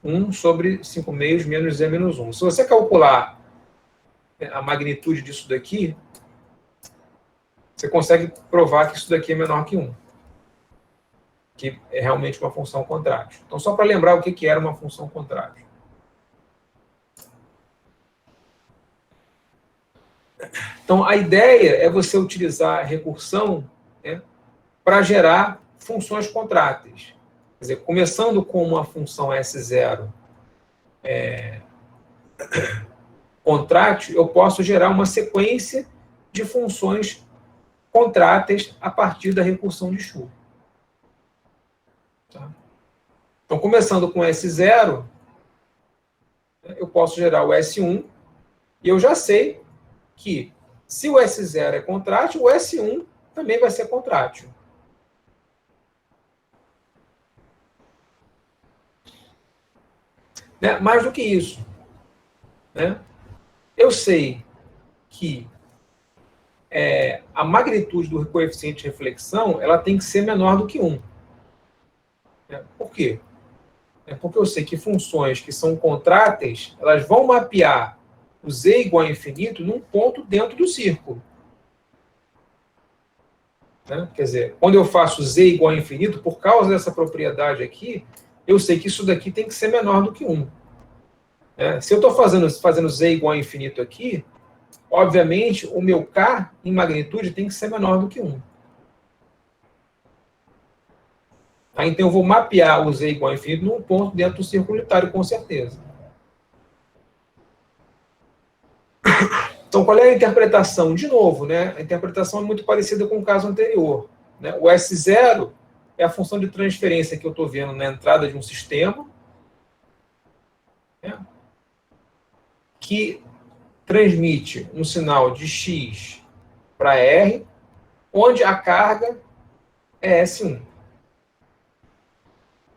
1 sobre 5 meios menos z menos 1. Se você calcular a magnitude disso daqui, você consegue provar que isso daqui é menor que 1. Que é realmente uma função contrátil. Então, só para lembrar o que era uma função contrátil. Então, a ideia é você utilizar a recursão, né, para gerar funções contráteis. Quer dizer, começando com uma função S0 contrátil, eu posso gerar uma sequência de funções contráteis a partir da recursão de Schur. Tá? Então, começando com S0, eu posso gerar o S1, e eu já sei que, se o S0 é contrátil, o S1 também vai ser contrátil. Né? Mais do que isso, né? Eu sei que a magnitude do coeficiente de reflexão ela tem que ser menor do que 1. Né? Por quê? Porque eu sei que funções que são contráteis, elas vão mapear o z igual a infinito num ponto dentro do círculo. Né? Quer dizer, quando eu faço z igual a infinito, por causa dessa propriedade aqui, eu sei que isso daqui tem que ser menor do que 1. Se eu estou fazendo z igual a infinito aqui, obviamente, o meu k em magnitude tem que ser menor do que 1. Então, eu vou mapear o z igual a infinito num ponto dentro do círculo unitário, com certeza. Então, qual é a interpretação? De novo, né? A interpretação é muito parecida com o caso anterior. Né? O S0 é a função de transferência que eu estou vendo na entrada de um sistema, né, que transmite um sinal de x para R, onde a carga é S1.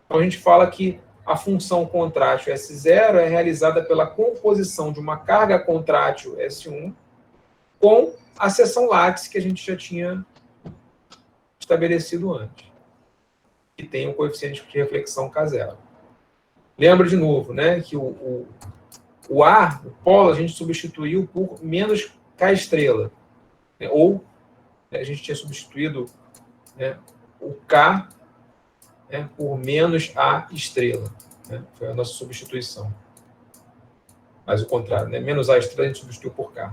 Então, a gente fala que a função contrátil S0 é realizada pela composição de uma carga contrátil S1 com a seção látice que a gente já tinha estabelecido antes, que tem um coeficiente de reflexão K0. Lembra de novo, né, que o A, o polo, a gente substituiu por menos K estrela. Né, ou a gente tinha substituído, né, o K, né, por menos A estrela. Né, foi a nossa substituição. Mas o contrário, né, menos A estrela a gente substituiu por K.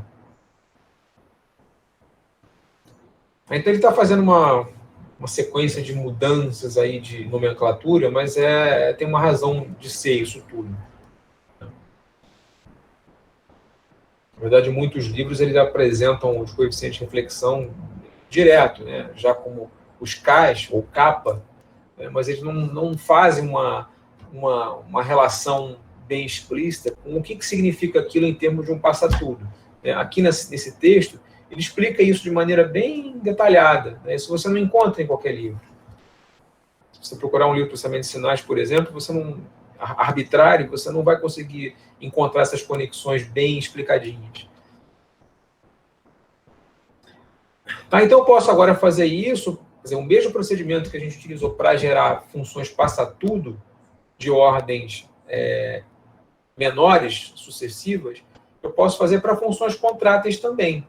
Então ele está fazendo uma sequência de mudanças aí de nomenclatura, mas tem uma razão de ser isso tudo. Na verdade, muitos livros eles apresentam os coeficientes de reflexão direto, né, já como os Ks, ou kappa, mas eles não fazem uma relação bem explícita com o que significa aquilo em termos de um passa-tudo. Aqui nesse texto, ele explica isso de maneira bem detalhada. Isso você não encontra em qualquer livro. Se você procurar um livro de processamento de sinais, por exemplo, arbitrário, você não vai conseguir encontrar essas conexões bem explicadinhas. Tá, então eu posso agora fazer isso, o mesmo procedimento que a gente utilizou para gerar funções passa-tudo de ordens menores, sucessivas, eu posso fazer para funções contráteis também.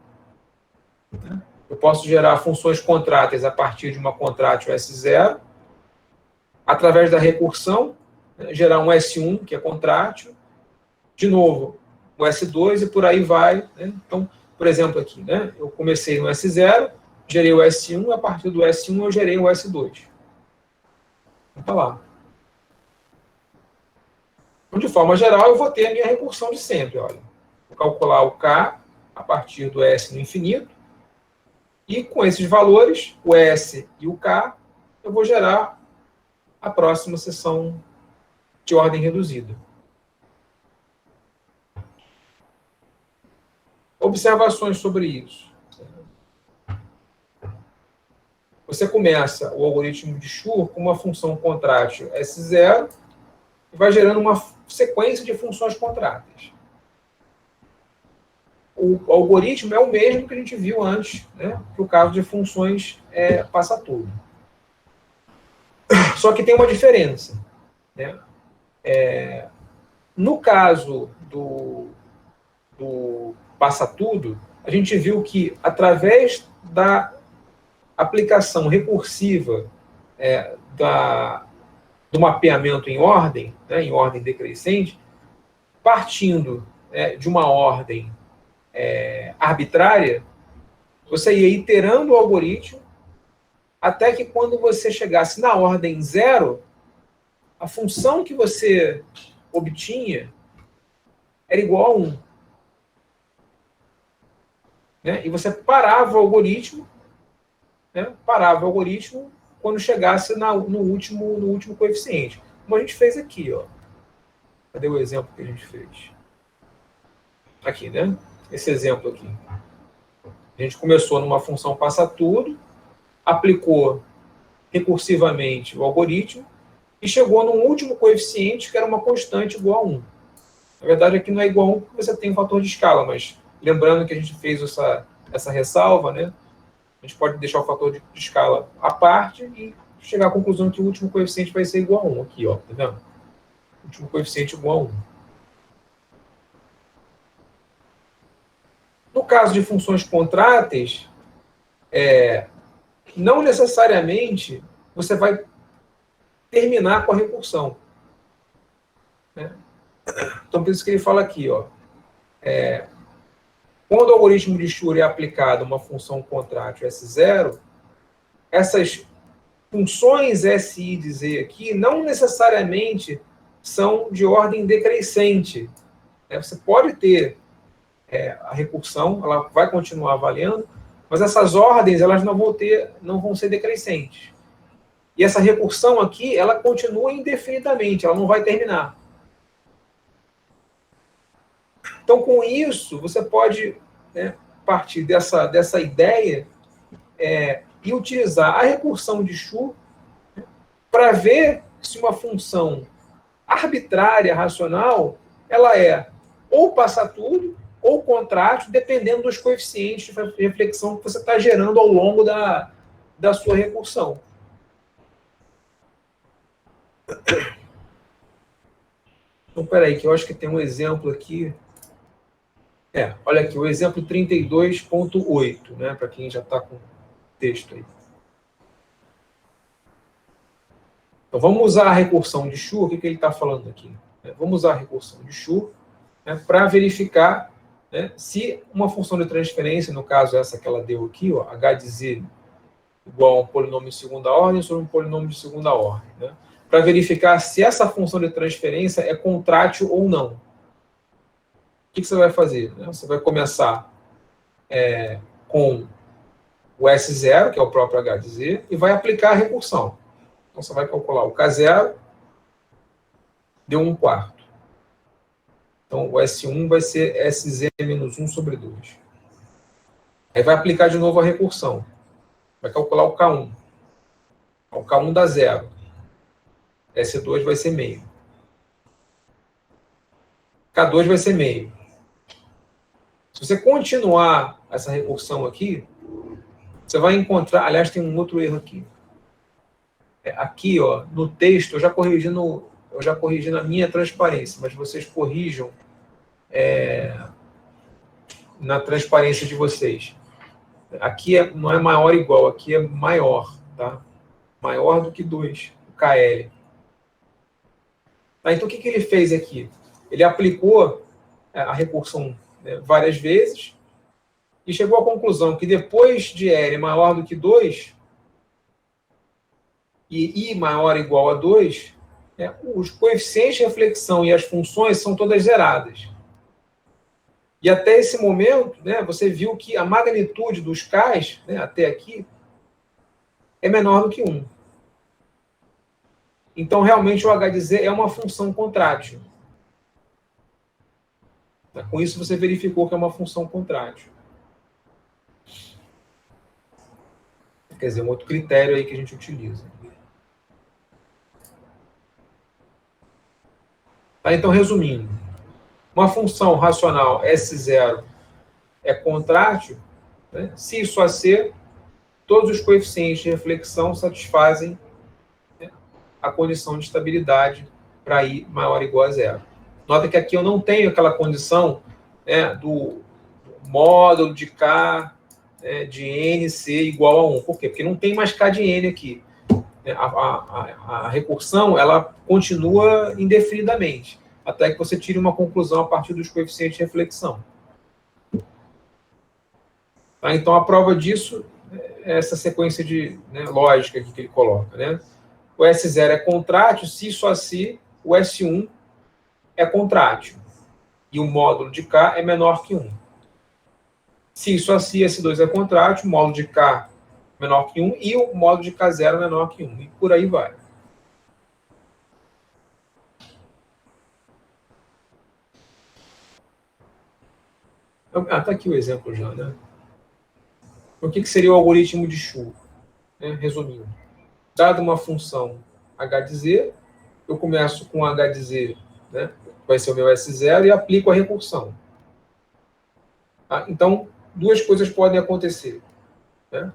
Eu posso gerar funções contráteis a partir de uma contrátil S0, através da recursão, gerar um S1, que é contrátil, de novo, o S2 e por aí vai. Então, por exemplo, aqui, eu comecei no S0, gerei o S1, a partir do S1 eu gerei o S2. Então, lá. Então, de forma geral, eu vou ter a minha recursão de sempre. Olha. Vou calcular o K a partir do S no infinito, e com esses valores, o S e o K, eu vou gerar a próxima seção de ordem reduzida. Observações sobre isso. Você começa o algoritmo de Schur com uma função contrátil S0 e vai gerando uma sequência de funções contráteis. O algoritmo é o mesmo que a gente viu antes, para o caso de funções passa-tudo. Só que tem uma diferença. No caso do passa-tudo, a gente viu que, através da aplicação recursiva do mapeamento em ordem decrescente, partindo de uma ordem arbitrária, você ia iterando o algoritmo até que, quando você chegasse na ordem 0, a função que você obtinha era igual a 1. E você parava o algoritmo, quando chegasse no último coeficiente. Como a gente fez aqui. Cadê o exemplo que a gente fez? Aqui, esse exemplo aqui. A gente começou numa função passa-tudo, aplicou recursivamente o algoritmo e chegou num último coeficiente que era uma constante igual a 1. Na verdade, aqui não é igual a 1 porque você tem um fator de escala, mas lembrando que a gente fez essa ressalva, a gente pode deixar o fator de escala à parte e chegar à conclusão que o último coeficiente vai ser igual a 1. Aqui, tá vendo? O último coeficiente igual a 1. No caso de funções contráteis, não necessariamente você vai terminar com a recursão. Então, por isso que ele fala aqui, quando o algoritmo de Schur é aplicado a uma função contrátil S0, essas funções S, I e Z aqui não necessariamente são de ordem decrescente. Você pode ter a recursão, ela vai continuar valendo, mas essas ordens elas não vão ser decrescentes. E essa recursão aqui, ela continua indefinidamente, ela não vai terminar. Então, com isso, você pode partir dessa ideia e utilizar a recursão de Schur para ver se uma função arbitrária, racional, ela é ou passa-tudo ou contrátil, dependendo dos coeficientes de reflexão que você está gerando ao longo da sua recursão. Então, espera aí, que eu acho que tem um exemplo aqui. Olha aqui, o exemplo 32.8, para quem já está com o texto aí. Então, vamos usar a recursão de Schur. O que ele está falando aqui? Vamos usar a recursão de Schur para verificar se uma função de transferência, no caso essa que ela deu aqui, h de z igual a um polinômio de segunda ordem sobre um polinômio de segunda ordem, para verificar se essa função de transferência é contrátil ou não. O que você vai fazer? Você vai começar com o S0, que é o próprio H de Z, e vai aplicar a recursão. Então, você vai calcular o K0, deu 1/4. Então, o S1 vai ser SZ menos 1 sobre 2. Aí vai aplicar de novo a recursão. Vai calcular o K1. O K1 dá 0. S2 vai ser meio. K2 vai ser meio. Se você continuar essa recursão aqui, você vai encontrar... Aliás, tem um outro erro aqui. Aqui, ó, no texto, eu já corrigi na minha transparência, mas vocês corrijam na transparência de vocês. Aqui não é maior ou igual, aqui é maior, tá? Maior do que 2, o KL. Tá, então, o que ele fez aqui? Ele aplicou a recursão, né, várias vezes e chegou à conclusão que depois de L maior do que 2 e I maior ou igual a 2, né, os coeficientes de reflexão e as funções são todas zeradas. E até esse momento, né, você viu que a magnitude dos K's, né, até aqui, é menor do que 1. Então, realmente, o H de Z é uma função contrátil. Com isso, você verificou que é uma função contrátil. Quer dizer, um outro critério aí que a gente utiliza. Tá, então, resumindo, uma função racional S0 é contrátil, né, se isso a ser, todos os coeficientes de reflexão satisfazem, né, a condição de estabilidade para I maior ou igual a 0. Nota que aqui eu não tenho aquela condição, né, do módulo de K, né, de N ser igual a 1. Por quê? Porque não tem mais K de N aqui. A recursão ela continua indefinidamente, até que você tire uma conclusão a partir dos coeficientes de reflexão. Tá? Então, a prova disso é essa sequência de, né, lógica aqui que ele coloca. Né? O S0 é contrátil se só se o S1 é contrátil e o módulo de K é menor que 1. Se só se S2 é contrátil, o módulo de K menor que 1 e o módulo de K0 menor que 1. E por aí vai. Tá aqui o exemplo já, né? O que seria o algoritmo de Shu? Né? Resumindo, dada uma função h de z, eu começo com h de z, né? Vai ser o meu S0, e aplico a recursão. Tá? Então, duas coisas podem acontecer. Né?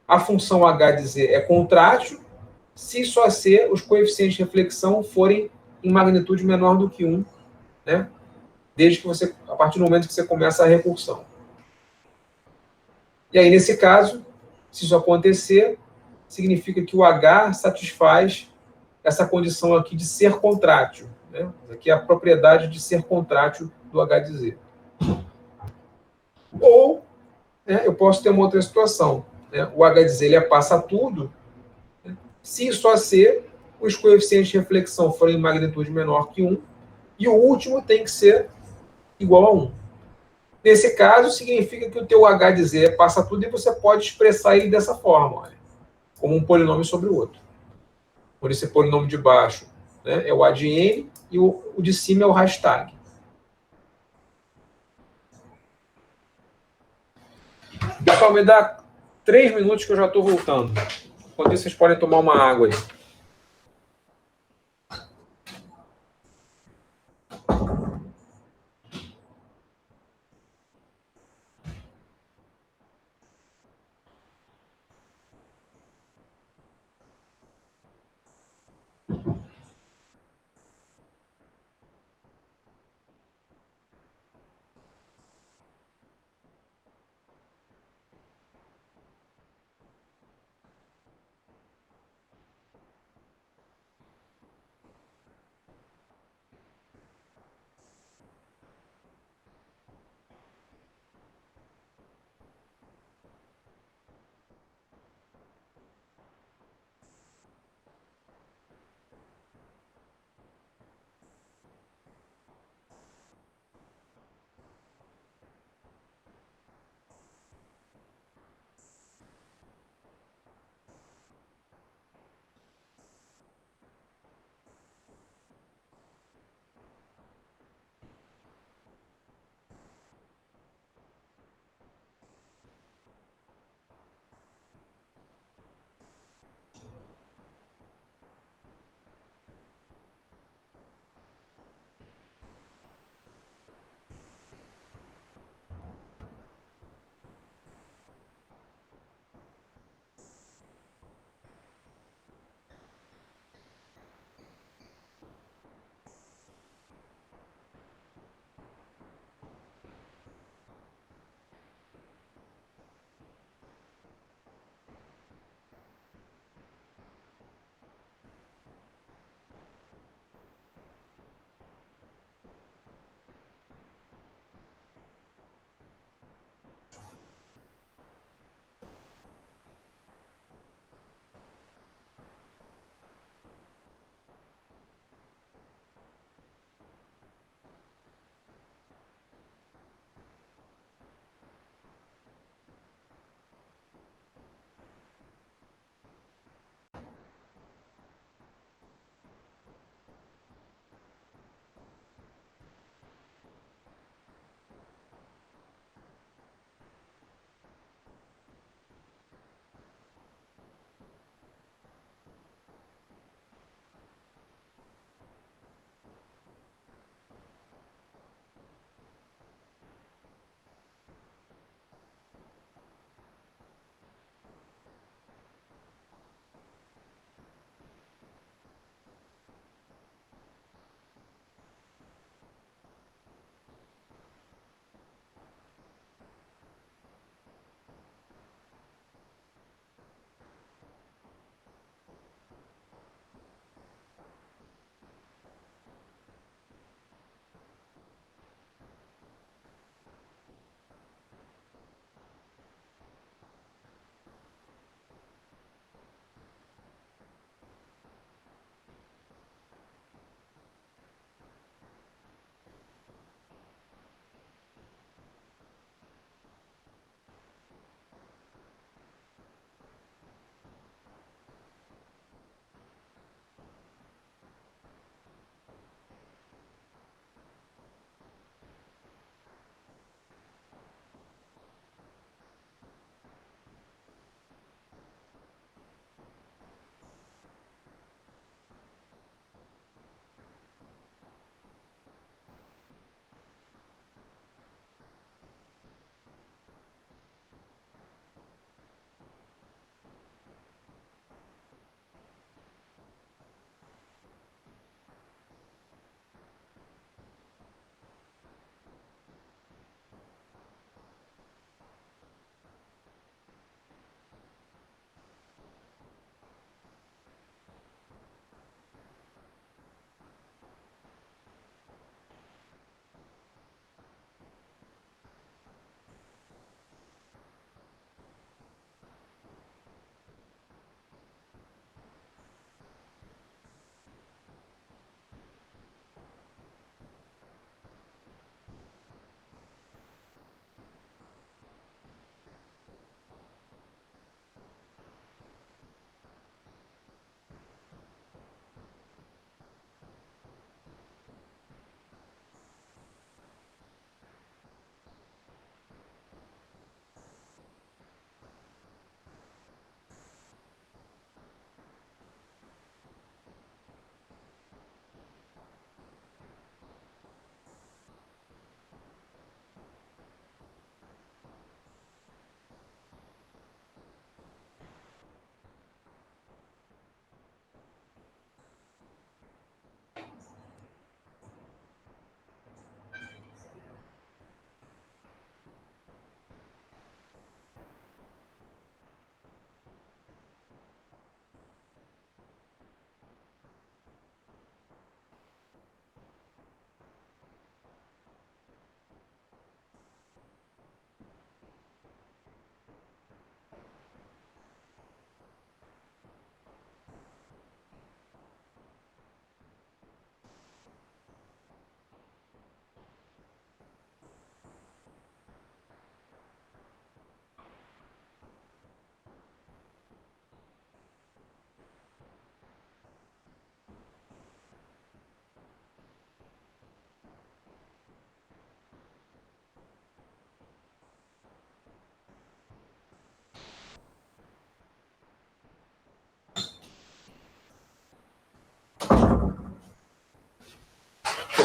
A função h de z é contrátil se só se os coeficientes de reflexão forem em magnitude menor do que 1, né? Desde que você, a partir do momento que você começa a recursão. E aí, nesse caso, se isso acontecer, significa que o H satisfaz essa condição aqui de ser contrátil. Né? Aqui é a propriedade de ser contrátil do H de Z. Ou, né, eu posso ter uma outra situação. Né? O H de Z ele passa tudo, né? Se só ser os coeficientes de reflexão forem em magnitude menor que 1, e o último tem que ser igual a 1. Nesse caso, significa que o teu H de Z passa tudo e você pode expressar ele dessa forma, olha, como um polinômio sobre o outro. Por esse polinômio de baixo, né, é o A de N e o de cima é o hashtag. Pessoal, me dá 3 minutos que eu já estou voltando. Enquanto isso, vocês podem tomar uma água aí.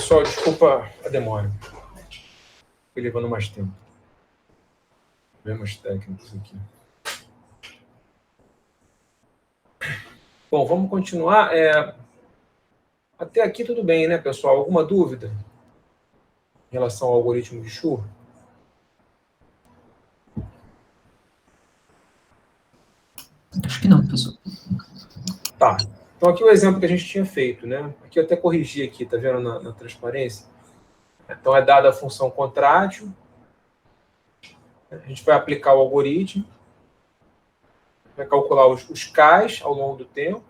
pessoal, desculpa a demora. Estou levando mais tempo. Problemas técnicos aqui. Bom, vamos continuar. Até aqui tudo bem, né, pessoal? Alguma dúvida em relação ao algoritmo de Schur? Acho que não, professor. Tá. Então, aqui o exemplo que a gente tinha feito, né? Aqui eu até corrigi aqui, tá vendo na transparência? Então, é dada a função contrátil. A gente vai aplicar o algoritmo. Vai calcular os Ks ao longo do tempo.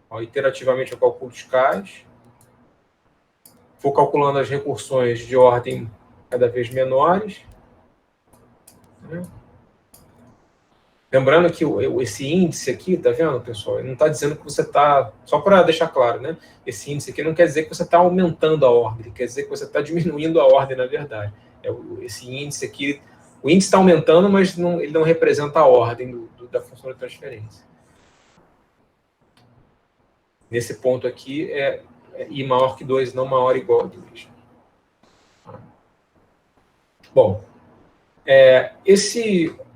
Ó, iterativamente eu calculo os Ks. Vou calculando as recursões de ordem cada vez menores. Né? Lembrando que esse índice aqui, tá vendo, pessoal? Ele não está dizendo que você está... Só para deixar claro, né? Esse índice aqui não quer dizer que você está aumentando a ordem, quer dizer que você está diminuindo a ordem, na verdade. Esse índice aqui... O índice está aumentando, mas ele não representa a ordem da função de transferência. Nesse ponto aqui, é I maior que 2, não maior ou igual a 2. Bom,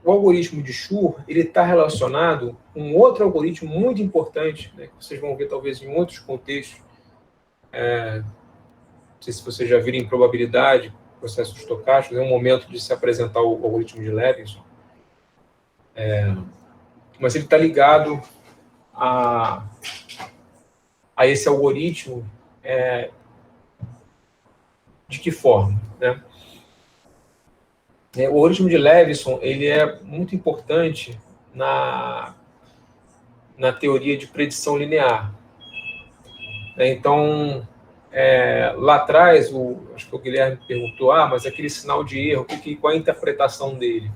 o algoritmo de Schur ele está relacionado com outro algoritmo muito importante, né, que vocês vão ver talvez em outros contextos. Não sei se vocês já viram em probabilidade, processos estocásticos, é um momento de se apresentar o algoritmo de Levinson. Mas ele está ligado a esse algoritmo de que forma, né? O algoritmo de Levinson ele é muito importante na teoria de predição linear. Então, lá atrás, acho que o Guilherme perguntou, mas aquele sinal de erro, qual é a interpretação dele?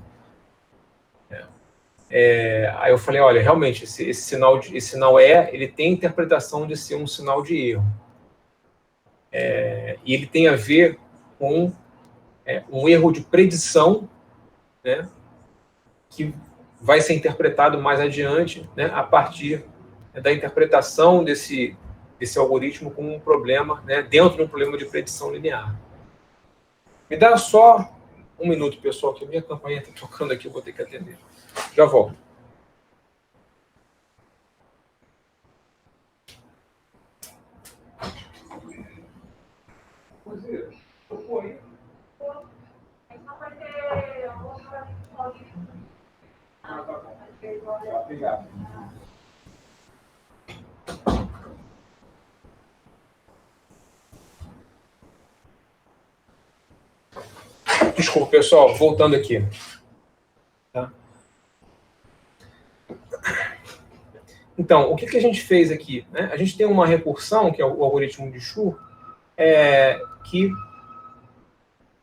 Aí eu falei, olha, realmente, esse sinal ele tem a interpretação de ser um sinal de erro. E ele tem a ver com um erro de predição, né, que vai ser interpretado mais adiante, né, a partir da interpretação desse algoritmo como um problema, né, dentro de um problema de predição linear. Me dá só um minuto, pessoal, que a minha campainha está tocando aqui, eu vou ter que atender. Já volto. Obrigado. Desculpa, pessoal, voltando aqui. Tá? Então, o que a gente fez aqui? Né? A gente tem uma recursão, que é o algoritmo de Schur, que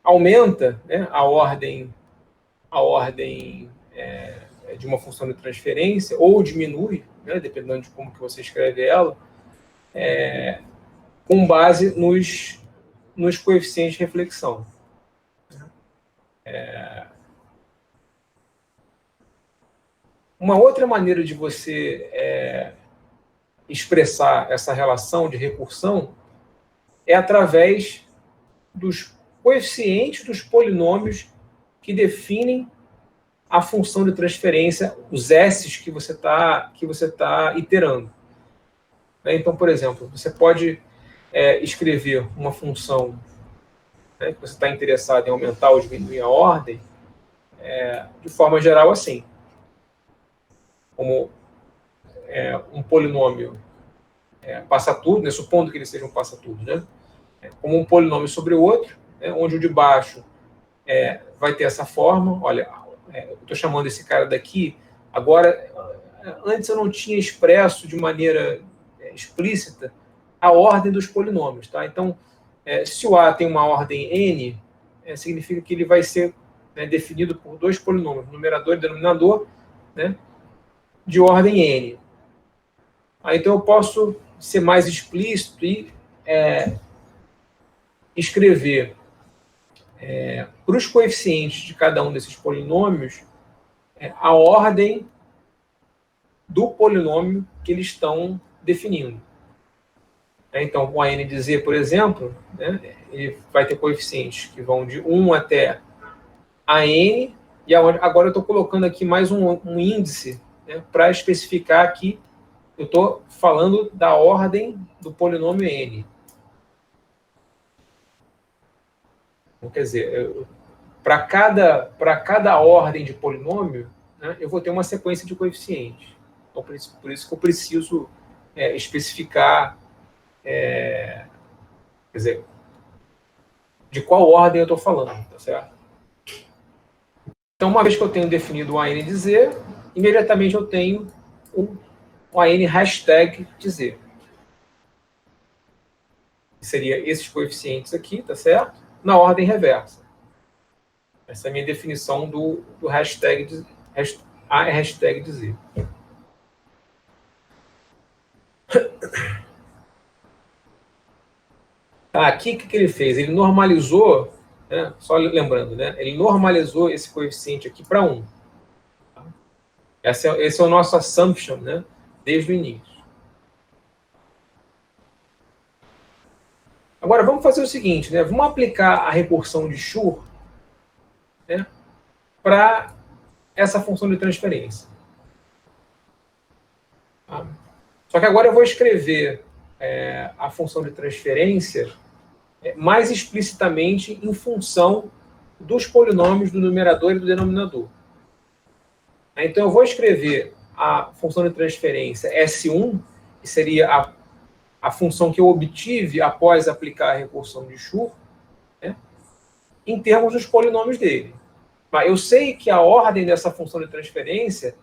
aumenta, né, a ordem de uma função de transferência, ou diminui, né, dependendo de como que você escreve ela, com base nos coeficientes de reflexão. Uma outra maneira de você expressar essa relação de recursão é através dos coeficientes dos polinômios que definem a função de transferência, os S's que você tá iterando. Então, por exemplo, você pode escrever uma função, né, que você está interessado em aumentar ou diminuir a ordem, de forma geral assim, como um polinômio passa-tudo, né, supondo que ele seja um passa-tudo, né, como um polinômio sobre o outro, né, onde o de baixo vai ter essa forma. Olha, eu estou chamando esse cara daqui, agora, antes eu não tinha expresso de maneira explícita a ordem dos polinômios. Tá? Então, se o A tem uma ordem n, significa que ele vai ser definido por dois polinômios, numerador e denominador, né, de ordem n. Então, eu posso ser mais explícito e escrever para os coeficientes de cada um desses polinômios a ordem do polinômio que eles estão definindo. Então, o AN de Z, por exemplo, né, ele vai ter coeficientes que vão de 1 até AN, e agora eu estou colocando aqui mais um índice, né, para especificar que eu estou falando da ordem do polinômio N. Então, quer dizer, para cada ordem de polinômio, né, eu vou ter uma sequência de coeficientes. Então, por isso que eu preciso especificar, quer dizer, de qual ordem eu estou falando, tá certo? Então, uma vez que eu tenho definido o AN de Z, imediatamente eu tenho o AN hashtag de Z. Seria esses coeficientes aqui, tá certo? Na ordem reversa. Essa é a minha definição do hashtag de Z. Aqui, o que ele fez? Ele normalizou, né, só lembrando, né, ele normalizou esse coeficiente aqui para 1. Esse é o nosso assumption, né, desde o início. Agora, vamos fazer o seguinte, né, vamos aplicar a recursão de Schur, né, para essa função de transferência. Tá? Só que agora eu vou escrever a função de transferência mais explicitamente em função dos polinômios do numerador e do denominador. Então, eu vou escrever a função de transferência S1, que seria a função que eu obtive após aplicar a recursão de Schur, né, em termos dos polinômios dele. Mas eu sei que a ordem dessa função de transferência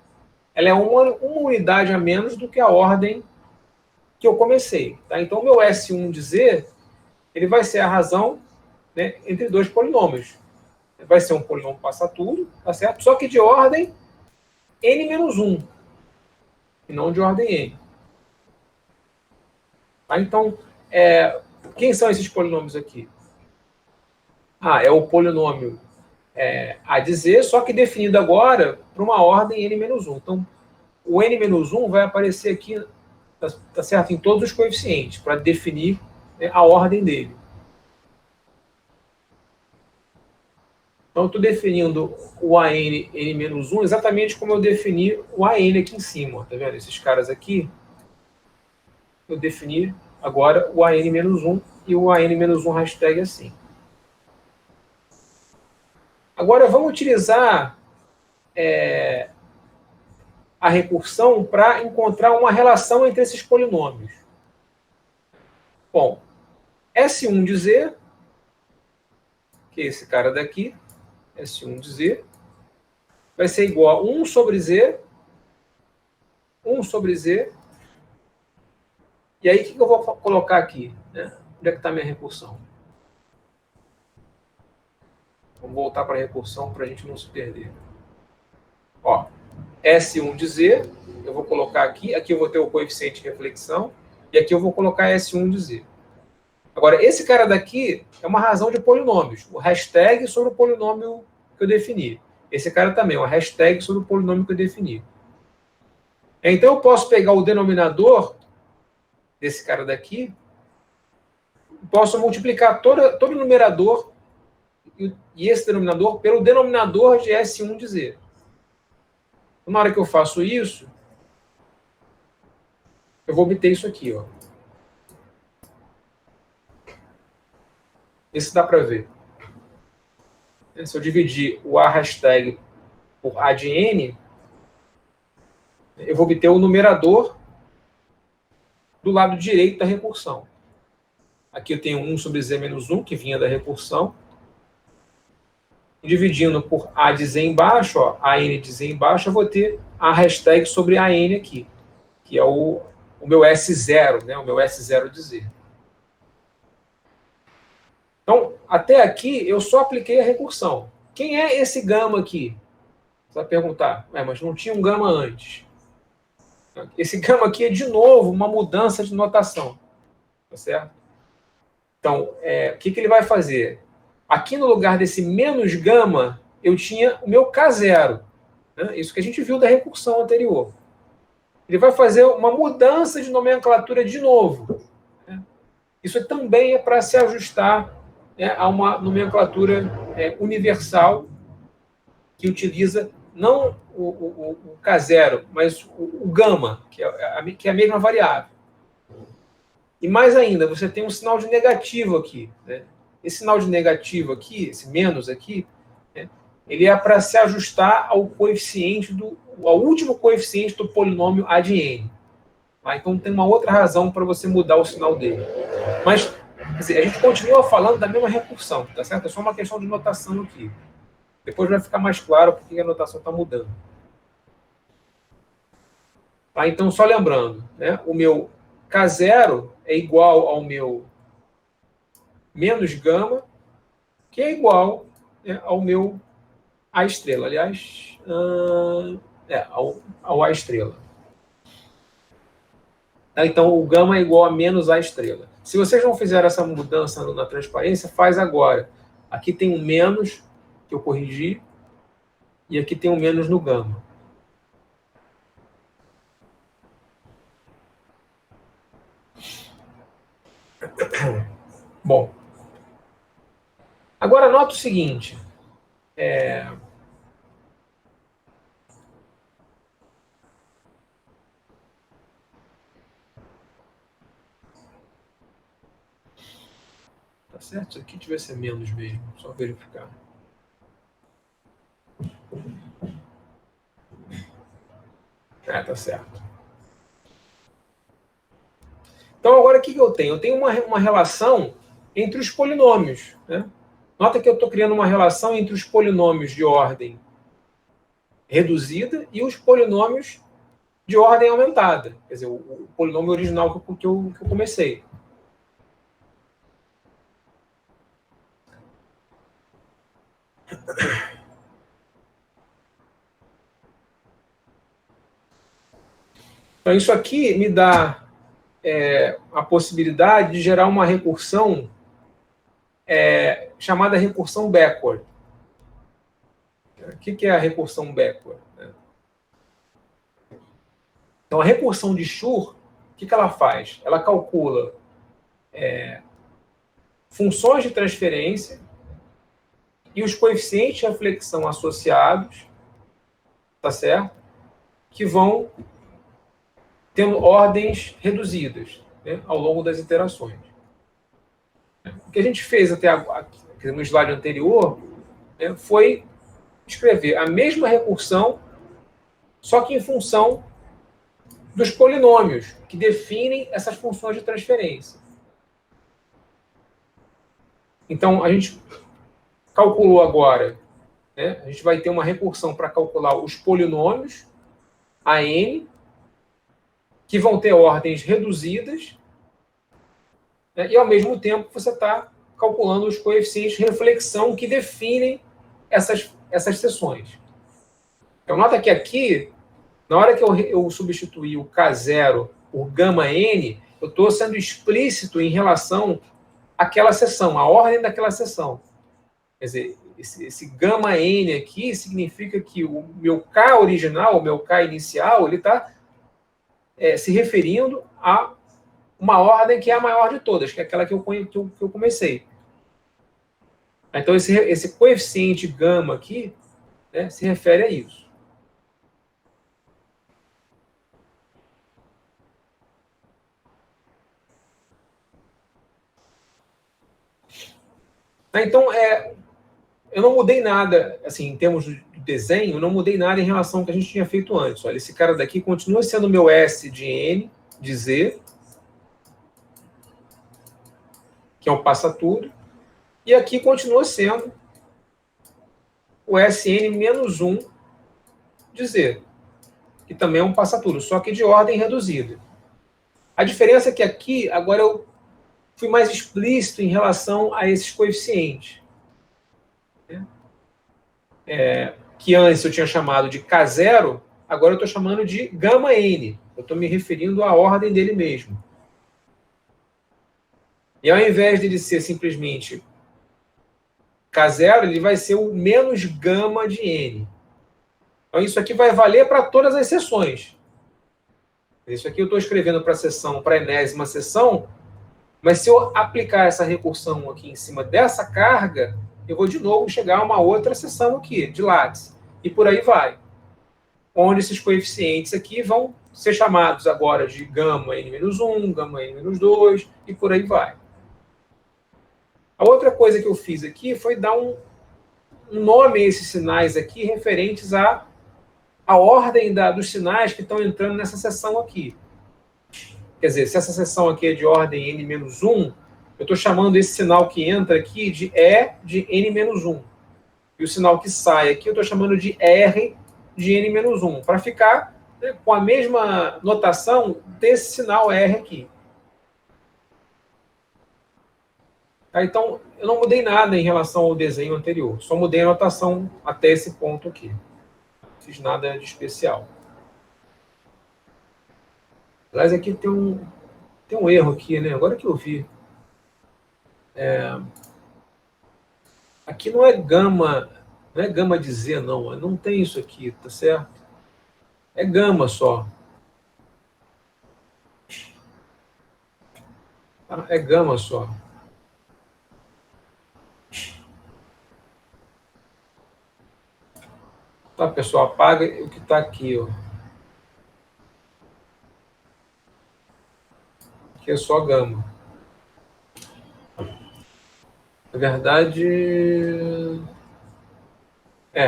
ela é uma unidade a menos do que a ordem que eu comecei. Tá? Então, o meu S1 de Z ele vai ser a razão, né, entre dois polinômios. Vai ser um polinômio passa tudo, tá certo? Só que de ordem n-1, e não de ordem n. Tá? Então, quem são esses polinômios aqui? É o polinômio A de Z, só que definido agora para uma ordem n-1. Então, o n-1 vai aparecer aqui, tá certo? Em todos os coeficientes, para definir, né, a ordem dele. Então, eu estou definindo o AN n-1 exatamente como eu defini o AN aqui em cima. Tá vendo? Esses caras aqui, eu defini agora o AN -1 e o AN -1 hashtag assim. Agora, vamos utilizar a recursão para encontrar uma relação entre esses polinômios. Bom, S1 de Z, que é esse cara daqui, S1 de Z, vai ser igual a 1 sobre Z, 1 sobre Z, e aí o que eu vou colocar aqui? Né? Onde é que está a minha recursão? Vamos voltar para a recursão para a gente não se perder. Ó, S1 de Z, eu vou colocar aqui eu vou ter o coeficiente de reflexão, e aqui eu vou colocar S1 de Z. Agora, esse cara daqui é uma razão de polinômios, o hashtag sobre o polinômio que eu defini. Esse cara também, o hashtag sobre o polinômio que eu defini. Então, eu posso pegar o denominador desse cara daqui, posso multiplicar todo o numerador e esse denominador pelo denominador de S1 de Z. Na hora que eu faço isso, eu vou obter isso aqui, ó. Esse dá para ver. Se eu dividir o A hashtag por A de N, eu vou obter o numerador do lado direito da recursão. Aqui eu tenho 1 sobre Z menos 1, que vinha da recursão. Dividindo por A de Z embaixo, ó, AN de Z embaixo, eu vou ter a hashtag sobre AN aqui, que é o meu S0, né, o meu S0 de Z. Então, até aqui, eu só apliquei a recursão. Quem é esse gama aqui? Você vai perguntar, mas não tinha um gama antes. Esse gama aqui é, de novo, uma mudança de notação. Tá certo? Então, o que ele vai fazer? Aqui no lugar desse menos gama, eu tinha o meu K0. Né? Isso que a gente viu da recursão anterior. Ele vai fazer uma mudança de nomenclatura de novo. Né? Isso também é para se ajustar, né, a uma nomenclatura universal que utiliza não o K0, mas o gama, que é a mesma variável. E mais ainda, você tem um sinal de negativo aqui, né? Esse sinal de negativo aqui, esse menos aqui, né, ele é para se ajustar ao coeficiente ao último coeficiente do polinômio A de n. Tá? Então tem uma outra razão para você mudar o sinal dele. Mas, quer dizer, a gente continua falando da mesma recursão, tá certo? É só uma questão de notação aqui. Depois vai ficar mais claro porque a notação está mudando. Tá? Então, só lembrando, né, o meu K0 é igual ao meu menos gama, que é igual, né, ao meu A estrela. Aliás, ao A estrela. Tá? Então, o gama é igual a menos A estrela. Se vocês não fizeram essa mudança na transparência, faz agora. Aqui tem um menos, que eu corrigi, e aqui tem um menos no gama. Bom, agora nota o seguinte. Tá certo? Isso aqui devia ser menos mesmo, só verificar. Tá certo. Então, agora o que eu tenho? Eu tenho uma relação entre os polinômios, né? Nota que eu estou criando uma relação entre os polinômios de ordem reduzida e os polinômios de ordem aumentada. Quer dizer, o polinômio original que eu comecei. Então, isso aqui me dá a possibilidade de gerar uma recursão chamada recursão backward. O que é a recursão backward? Então, a recursão de Schur, o que ela faz? Ela calcula funções de transferência e os coeficientes de reflexão associados, tá certo? Que vão tendo ordens reduzidas, né, ao longo das iterações. O que a gente fez até agora, no slide anterior, né, foi escrever a mesma recursão, só que em função dos polinômios que definem essas funções de transferência. Então, a gente calculou agora, né, a gente vai ter uma recursão para calcular os polinômios AN, que vão ter ordens reduzidas, né, e, ao mesmo tempo, você está calculando os coeficientes de reflexão que definem essas seções. Então, nota que aqui, na hora que eu substituir o K0 por gama N, eu estou sendo explícito em relação àquela seção, a ordem daquela seção. Quer dizer, esse gama N aqui significa que o meu K original, o meu K inicial, ele está se referindo a uma ordem que é a maior de todas, que é aquela que eu comecei. Então, esse coeficiente gama aqui, né, se refere a isso. Então, eu não mudei nada, assim, em termos de desenho, eu não mudei nada em relação ao que a gente tinha feito antes. Olha, esse cara daqui continua sendo meu S de N, de Z, que é um passa-tudo, e aqui continua sendo o Sn menos 1 de Z, que também é um passa-tudo, só que de ordem reduzida. A diferença é que aqui, agora eu fui mais explícito em relação a esses coeficientes. Que antes eu tinha chamado de K0, agora eu estou chamando de gama N. Eu estou me referindo à ordem dele mesmo. E ao invés de ele ser simplesmente K0, ele vai ser o menos gama de N. Então isso aqui vai valer para todas as seções. Isso aqui eu estou escrevendo para a seção, para a enésima seção, Mas se eu aplicar essa recursão aqui em cima dessa carga, eu vou de novo chegar a uma outra seção aqui, de Lattice. E por aí vai. Onde esses coeficientes aqui vão ser chamados agora de gama n-1, gama n-2, e por aí vai. A outra coisa que eu fiz aqui foi dar um nome a esses sinais aqui referentes à ordem dos sinais que estão entrando nessa seção aqui. Quer dizer, se essa seção aqui é de ordem n-1, eu estou chamando esse sinal que entra aqui de E de n-1. E o sinal que sai aqui eu estou chamando de R de n-1, para ficar, né, com a mesma notação desse sinal R aqui. Tá, então, eu não mudei nada em relação ao desenho anterior, só mudei a notação até esse ponto aqui. Não fiz nada de especial. Aliás, aqui tem um erro aqui, né? Agora que eu vi. Aqui não é gama de Z, não. Não tem isso aqui, tá certo? É gama só. É gama só. Tá, pessoal, apaga o que está aqui, ó. Aqui é só gama. Na verdade...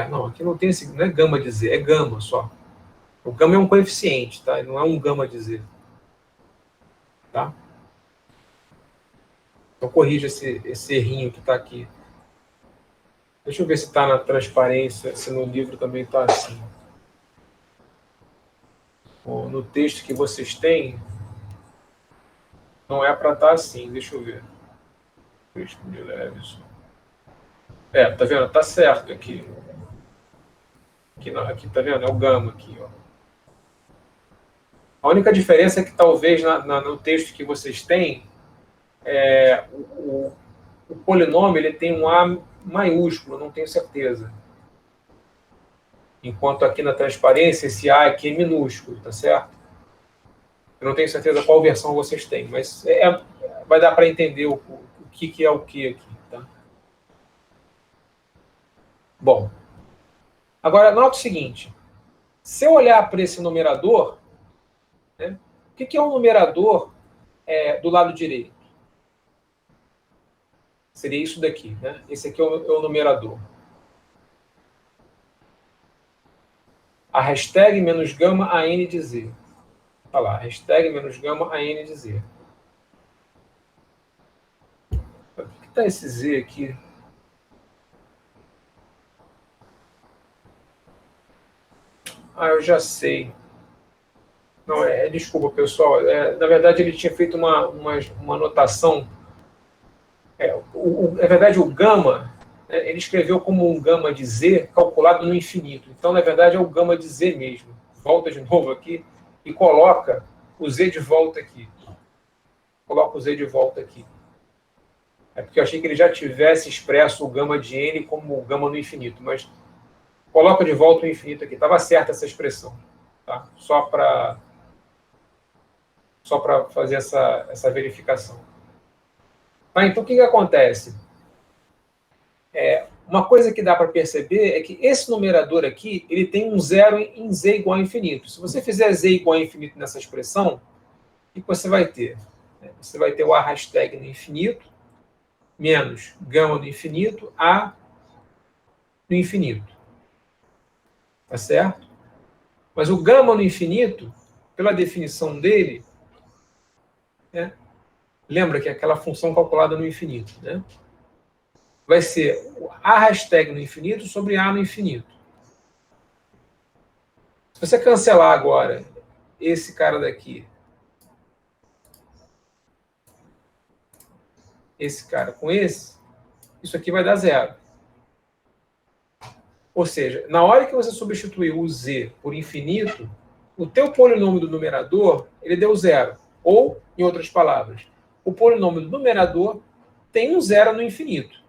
não, aqui não tem esse... Não é gama de Z, é gama só. O gama é um coeficiente, tá? Não é um gama de Z. Tá? Então, corrija esse errinho que está aqui. Deixa eu ver se está na transparência, se no livro também está assim. Bom, no texto que vocês têm, não é para estar assim. Deixa eu ver. Texto de Leveson. Tá vendo? Está certo aqui. Aqui tá vendo? É o gama aqui, ó. A única diferença é que talvez no texto que vocês têm, o polinômio ele tem um A maiúsculo, não tenho certeza. Enquanto aqui na transparência, esse A aqui é minúsculo, tá certo? Eu não tenho certeza qual versão vocês têm, mas vai dar para entender o que é o que aqui, tá? Bom, agora nota o seguinte. Se eu olhar para esse numerador, né, o que é o numerador do lado direito? Seria isso daqui, né? Esse aqui é o numerador. A hashtag menos gama a n de z. Olha lá, hashtag menos gama a n de z. Por que está esse z aqui? Eu já sei. Não, desculpa, pessoal. Na verdade, ele tinha feito uma anotação. Na verdade, o gama, né, ele escreveu como um gama de z calculado no infinito. Então, na verdade, é o gama de z mesmo. Volta de novo aqui e coloca o z de volta aqui. Coloca o z de volta aqui. É porque eu achei que ele já tivesse expresso o gama de n como o gama no infinito, mas coloca de volta o infinito aqui. Estava certa essa expressão. Tá? Só para fazer essa verificação. Então, o que acontece? Uma coisa que dá para perceber é que esse numerador aqui, ele tem um zero em z igual a infinito. Se você fizer z igual a infinito nessa expressão, o que você vai ter? Você vai ter o a hashtag no infinito, menos gama do infinito, a no infinito. Tá certo? Mas o gama no infinito, pela definição dele, lembra que é aquela função calculada no infinito, né? Vai ser a hashtag no infinito sobre a no infinito. Se você cancelar agora esse cara daqui, esse cara com esse, isso aqui vai dar zero. Ou seja, na hora que você substituir o z por infinito, o teu polinômio do numerador, ele deu zero. Ou, em outras palavras, o polinômio do numerador tem um zero no infinito.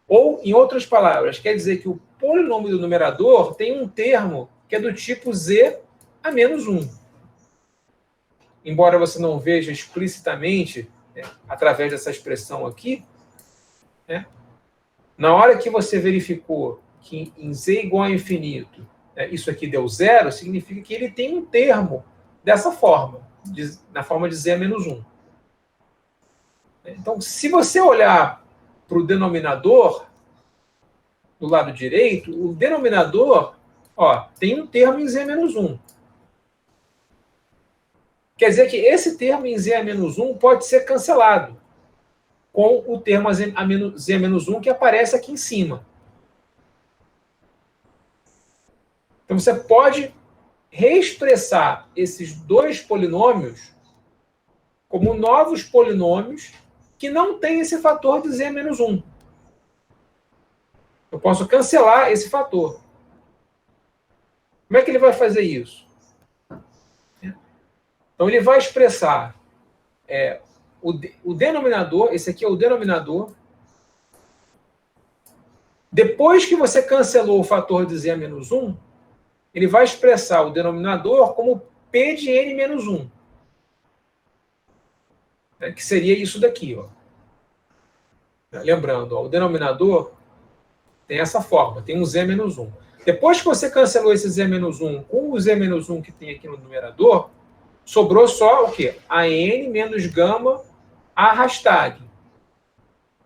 Ou, em outras palavras, quer dizer que o polinômio do numerador tem um termo que é do tipo z a menos 1. embora você não veja explicitamente, né, através dessa expressão aqui, né, na hora que você verificou que em z igual a infinito, né, isso aqui deu zero, significa que ele tem um termo dessa forma, na forma de z menos 1. Então, se você olhar para o denominador, do lado direito, o denominador tem um termo em z menos 1. Quer dizer que esse termo em z menos 1 pode ser cancelado com o termo z menos 1 que aparece aqui em cima. Então, você pode reexpressar esses dois polinômios como novos polinômios que não têm esse fator de z menos 1. Eu posso cancelar esse fator. Como é que ele vai fazer isso? Então, ele vai expressar o denominador, esse aqui é o denominador. Depois que você cancelou o fator de z menos 1, ele vai expressar o denominador como P de n menos 1. Que seria isso daqui. Lembrando, o denominador tem essa forma, tem um z menos 1. Depois que você cancelou esse z menos 1 com o z menos 1 que tem aqui no numerador, sobrou só o quê? A n menos gama a hashtag.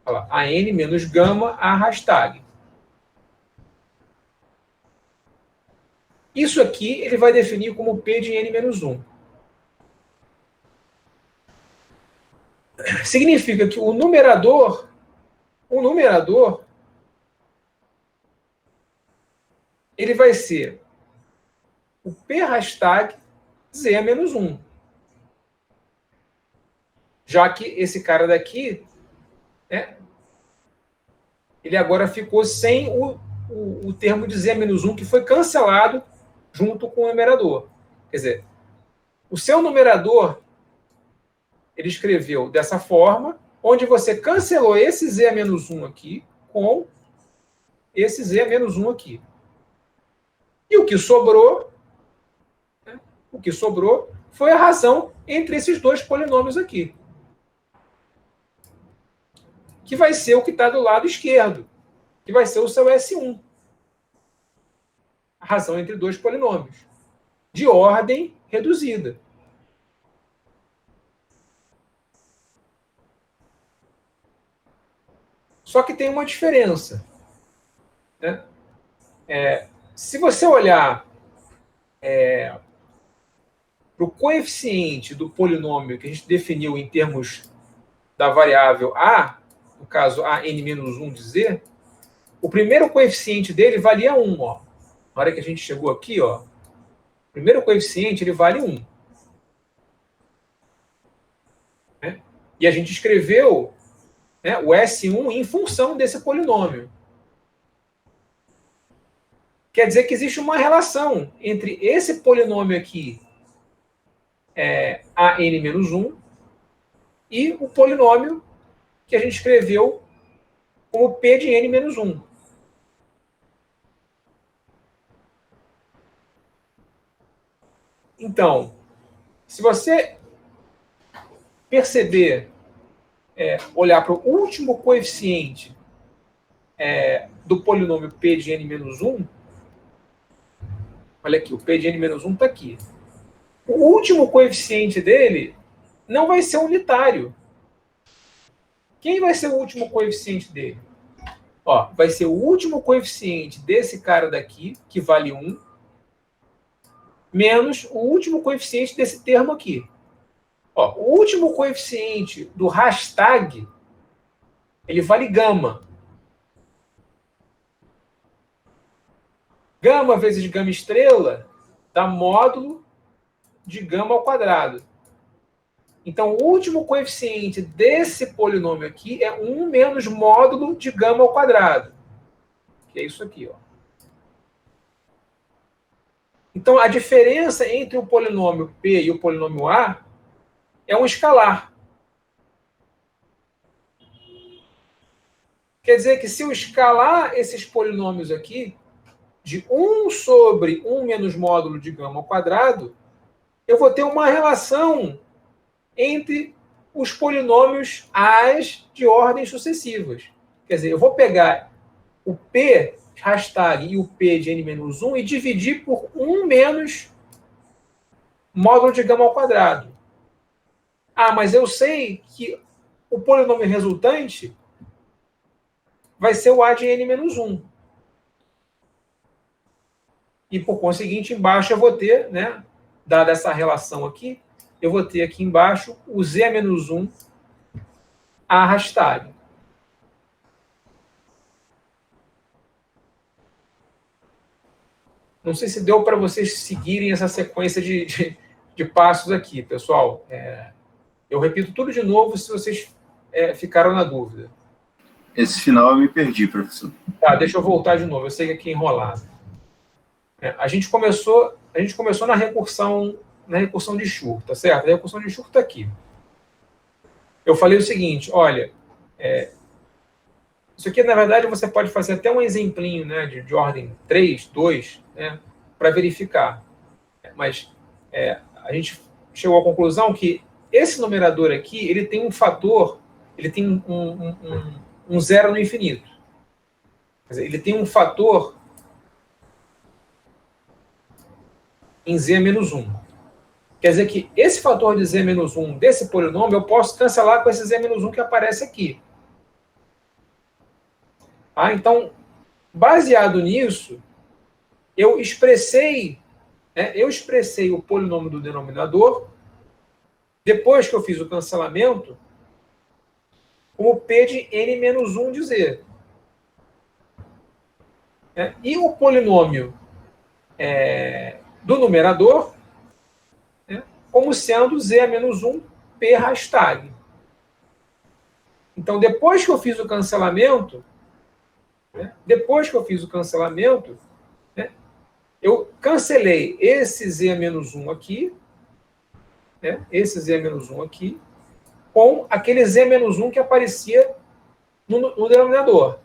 Olha lá, a n menos gama a hashtag. Isso aqui ele vai definir como P de n menos 1. Significa que o numerador ele vai ser o P hashtag z menos 1. Já que esse cara daqui, né, ele agora ficou sem o termo de z menos 1 que foi cancelado junto com o numerador. Quer dizer, o seu numerador ele escreveu dessa forma, onde você cancelou esse z menos 1 aqui com esse z menos 1 aqui. E o que sobrou foi a razão entre esses dois polinômios aqui. Que vai ser o que está do lado esquerdo, que vai ser o seu S1. A razão entre dois polinômios, de ordem reduzida. Só que tem uma diferença. Né? Se você olhar para o coeficiente do polinômio que a gente definiu em termos da variável a, no caso a n menos 1 de z, o primeiro coeficiente dele valia 1. Na hora que a gente chegou aqui, o primeiro coeficiente ele vale 1. Né? E a gente escreveu, né, o S1 em função desse polinômio. Quer dizer que existe uma relação entre esse polinômio aqui, a(n menos 1), e o polinômio que a gente escreveu como P de n menos 1. Então, se você perceber, olhar para o último coeficiente do polinômio P de n menos 1, olha aqui, o P de n menos 1 está aqui. O último coeficiente dele não vai ser unitário. Quem vai ser o último coeficiente dele? Vai ser o último coeficiente desse cara daqui, que vale 1, menos o último coeficiente desse termo aqui. O último coeficiente do hashtag, ele vale gama. Gama vezes gama estrela dá módulo de gama ao quadrado. Então, o último coeficiente desse polinômio aqui é 1 menos módulo de gama ao quadrado. Que é isso aqui. Então, a diferença entre o polinômio P e o polinômio A é um escalar. Quer dizer que se eu escalar esses polinômios aqui, de 1 sobre 1 menos módulo de gama ao quadrado, eu vou ter uma relação entre os polinômios A's de ordens sucessivas. Quer dizer, eu vou pegar o P hashtag e o P de n-1 e dividir por 1 menos módulo de gama ao quadrado. Ah, mas eu sei que o polinômio resultante vai ser o A de n-1. E, por conseguinte, embaixo eu vou ter, né, dada essa relação aqui, eu vou ter aqui embaixo o Z-1 A hashtag. Não sei se deu para vocês seguirem essa sequência de passos aqui, pessoal. Eu repito tudo de novo se vocês ficaram na dúvida. Esse final eu me perdi, professor. Tá, deixa eu voltar de novo. Eu sei que aqui é enrolado. A gente começou na recursão de Schur, tá certo? A recursão de Schur está aqui. Eu falei o seguinte, olha, isso aqui, na verdade, você pode fazer até um exemplinho, né, de ordem 3, 2, né, para verificar. Mas a gente chegou à conclusão que esse numerador aqui, ele tem um fator, ele tem um zero no infinito. Quer dizer, ele tem um fator em z-1. Quer dizer que esse fator de z-1 desse polinômio eu posso cancelar com esse z-1 que aparece aqui. Então, baseado nisso, eu expressei o polinômio do denominador, depois que eu fiz o cancelamento, como P de n-1 de z. E o polinômio do numerador, como sendo z-1 P hashtag. Então, depois que eu fiz o cancelamento, eu cancelei esse z-1 aqui, com aquele z-1 que aparecia no denominador.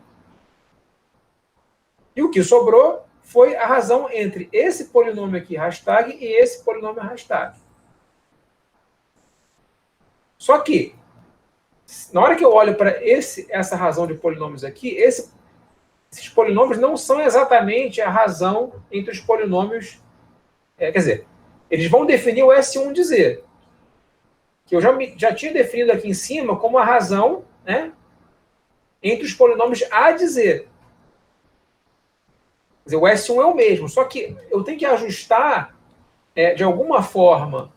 E o que sobrou foi a razão entre esse polinômio aqui, hashtag, e esse polinômio hashtag. Só que, na hora que eu olho para essa razão de polinômios aqui, esses polinômios não são exatamente a razão entre os polinômios. Quer dizer, eles vão definir o S1 de Z, que eu já tinha definido aqui em cima como a razão, né, entre os polinômios A de Z. Quer dizer, o S1 é o mesmo, só que eu tenho que ajustar, de alguma forma,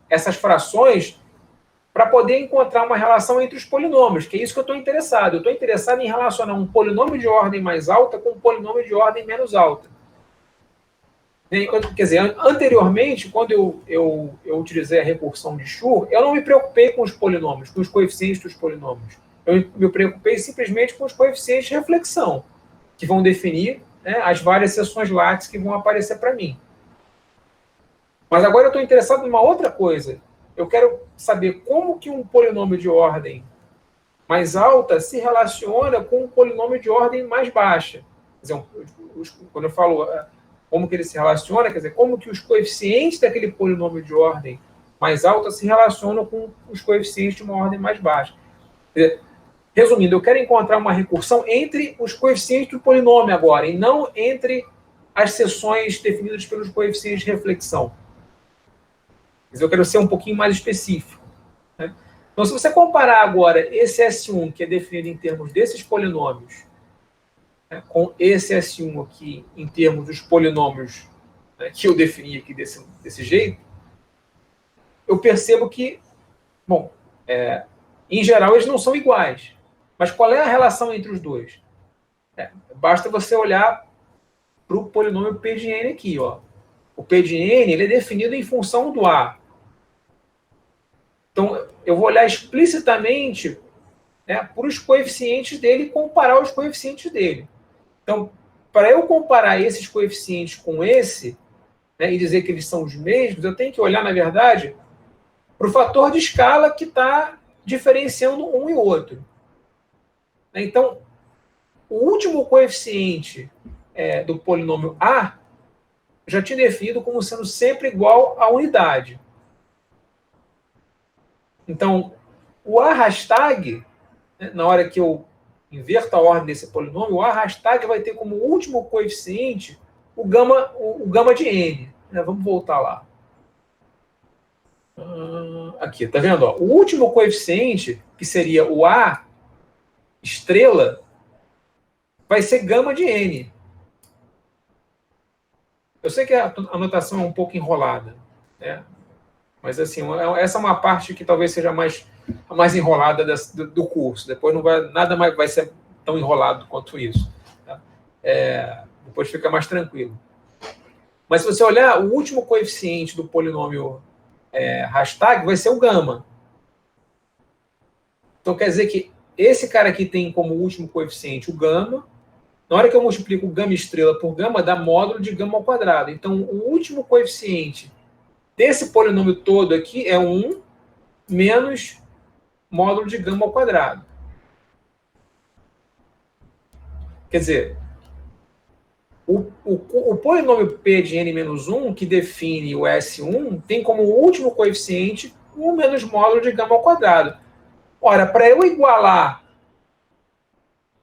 essas frações para poder encontrar uma relação entre os polinômios, que é isso que eu estou interessado. Eu estou interessado em relacionar um polinômio de ordem mais alta com um polinômio de ordem menos alta. Quer dizer, anteriormente, quando eu utilizei a recursão de Schur, eu não me preocupei com os polinômios, com os coeficientes dos polinômios. Eu me preocupei simplesmente com os coeficientes de reflexão, que vão definir, né, as várias seções látices que vão aparecer para mim. Mas agora eu estou interessado em uma outra coisa. Eu quero saber como que um polinômio de ordem mais alta se relaciona com um polinômio de ordem mais baixa. Quer dizer, quando eu falo como que ele se relaciona, quer dizer, como que os coeficientes daquele polinômio de ordem mais alta se relacionam com os coeficientes de uma ordem mais baixa. Quer dizer, resumindo, eu quero encontrar uma recursão entre os coeficientes do polinômio agora, e não entre as seções definidas pelos coeficientes de reflexão. Mas eu quero ser um pouquinho mais específico. Né? Então, se você comparar agora esse S1, que é definido em termos desses polinômios, né, com esse S1 aqui, em termos dos polinômios, né, que eu defini aqui desse jeito, eu percebo que, bom, em geral, eles não são iguais. Mas qual é a relação entre os dois? Basta você olhar para o polinômio P de n aqui, ó. O P de n ele é definido em função do A. Então, eu vou olhar explicitamente, né, para os coeficientes dele e comparar os coeficientes dele. Então, para eu comparar esses coeficientes com esse, né, e dizer que eles são os mesmos, eu tenho que olhar, na verdade, para o fator de escala que está diferenciando um e outro. Então, o último coeficiente do polinômio A, já tinha definido como sendo sempre igual à unidade. Então, o A hashtag, né, na hora que eu inverto a ordem desse polinômio, o A hashtag vai ter como último coeficiente o gama de n. Né? Vamos voltar lá. Aqui, tá vendo? Ó? O último coeficiente, que seria o A estrela, vai ser gama de n. Eu sei que a anotação é um pouco enrolada, né? Mas assim, essa é uma parte que talvez seja a mais enrolada do curso. Depois não vai, nada mais vai ser tão enrolado quanto isso. Tá? Depois fica mais tranquilo. Mas se você olhar, o último coeficiente do polinômio hashtag vai ser o gama. Então quer dizer que esse cara aqui tem como último coeficiente o gama. Na hora que eu multiplico o gama estrela por gama, dá módulo de gama ao quadrado. Então o último coeficiente desse polinômio todo aqui é 1 menos módulo de gama ao quadrado. Quer dizer, o polinômio P de n menos 1, que define o S1, tem como último coeficiente 1 menos módulo de gama ao quadrado. Ora, para eu igualar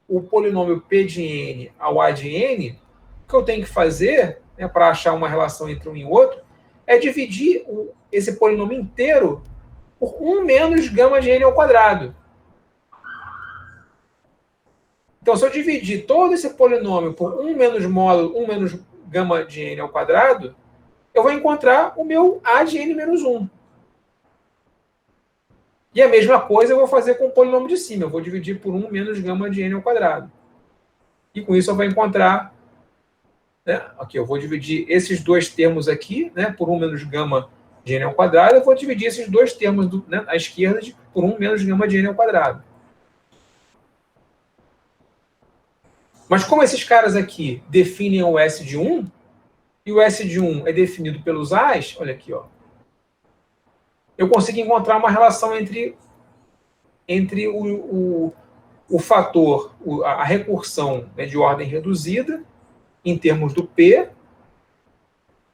o polinômio P de n ao A de n, o que eu tenho que fazer, né, para achar uma relação entre um e outro, é dividir esse polinômio inteiro por 1 menos gama de n ao quadrado. Então, se eu dividir todo esse polinômio por 1 menos módulo, 1 menos gama de n ao quadrado, eu vou encontrar o meu A de n menos 1. E a mesma coisa eu vou fazer com o polinômio de cima. Eu vou dividir por 1 menos gama de n ao quadrado. E com isso eu vou encontrar... Né, aqui, eu vou dividir esses dois termos aqui, né, por 1 menos gama de n ao quadrado. Eu vou dividir esses dois termos à esquerda por 1 menos gama de n ao quadrado. Mas como esses caras aqui definem o S de 1, e o S de 1 é definido pelos A's, olha aqui, ó, eu consigo encontrar uma relação entre o fator, a recursão, né, de ordem reduzida, em termos do P,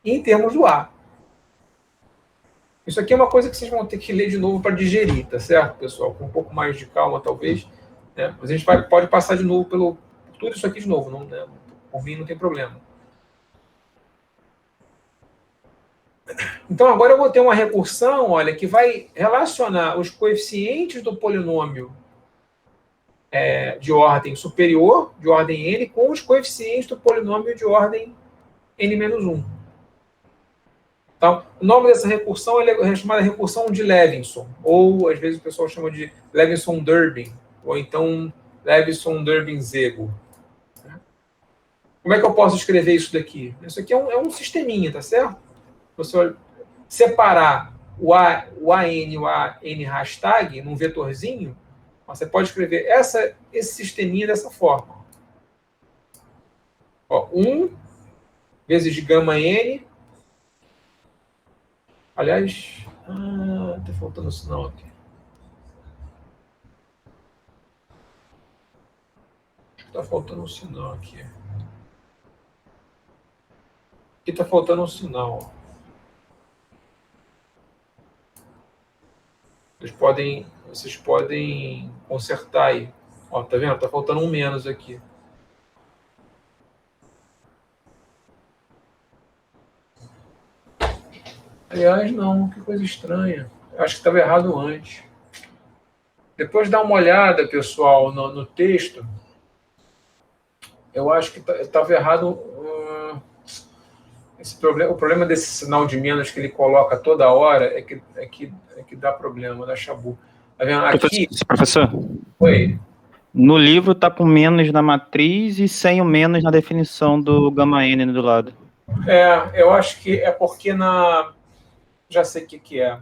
e em termos do A. Isso aqui é uma coisa que vocês vão ter que ler de novo para digerir, tá certo, pessoal? Com um pouco mais de calma, talvez. Né? Mas a gente pode passar de novo por tudo isso aqui de novo. Não, né? Por mim, não tem problema. Então, agora eu vou ter uma recursão, olha, que vai relacionar os coeficientes do polinômio de ordem superior, de ordem n, com os coeficientes do polinômio de ordem n-1. Então, o nome dessa recursão é chamada recursão de Levinson, ou às vezes o pessoal chama de Levinson-Durbin, ou então Levinson-Durbin-Zego. Como é que eu posso escrever isso daqui? Isso aqui é um sisteminha, tá certo? Você separar o AN e o AN hashtag num vetorzinho, você pode escrever esse sisteminha dessa forma. Ó, 1 vezes gama n. Aliás, tá faltando o sinal aqui. Tá faltando um sinal aqui. Aqui tá faltando um sinal. Vocês podem consertar aí. Ó, tá vendo? Tá faltando um menos aqui. Aliás, não. Que coisa estranha. Eu acho que estava errado antes. Depois dá uma olhada, pessoal, no texto. Eu acho que estava errado. O problema desse sinal de menos que ele coloca toda hora é que dá problema, dá chabu. Tá vendo? Aqui, professor? Oi. No livro está com menos na matriz e sem o menos na definição do gama n do lado. Eu acho que é porque já sei o que é.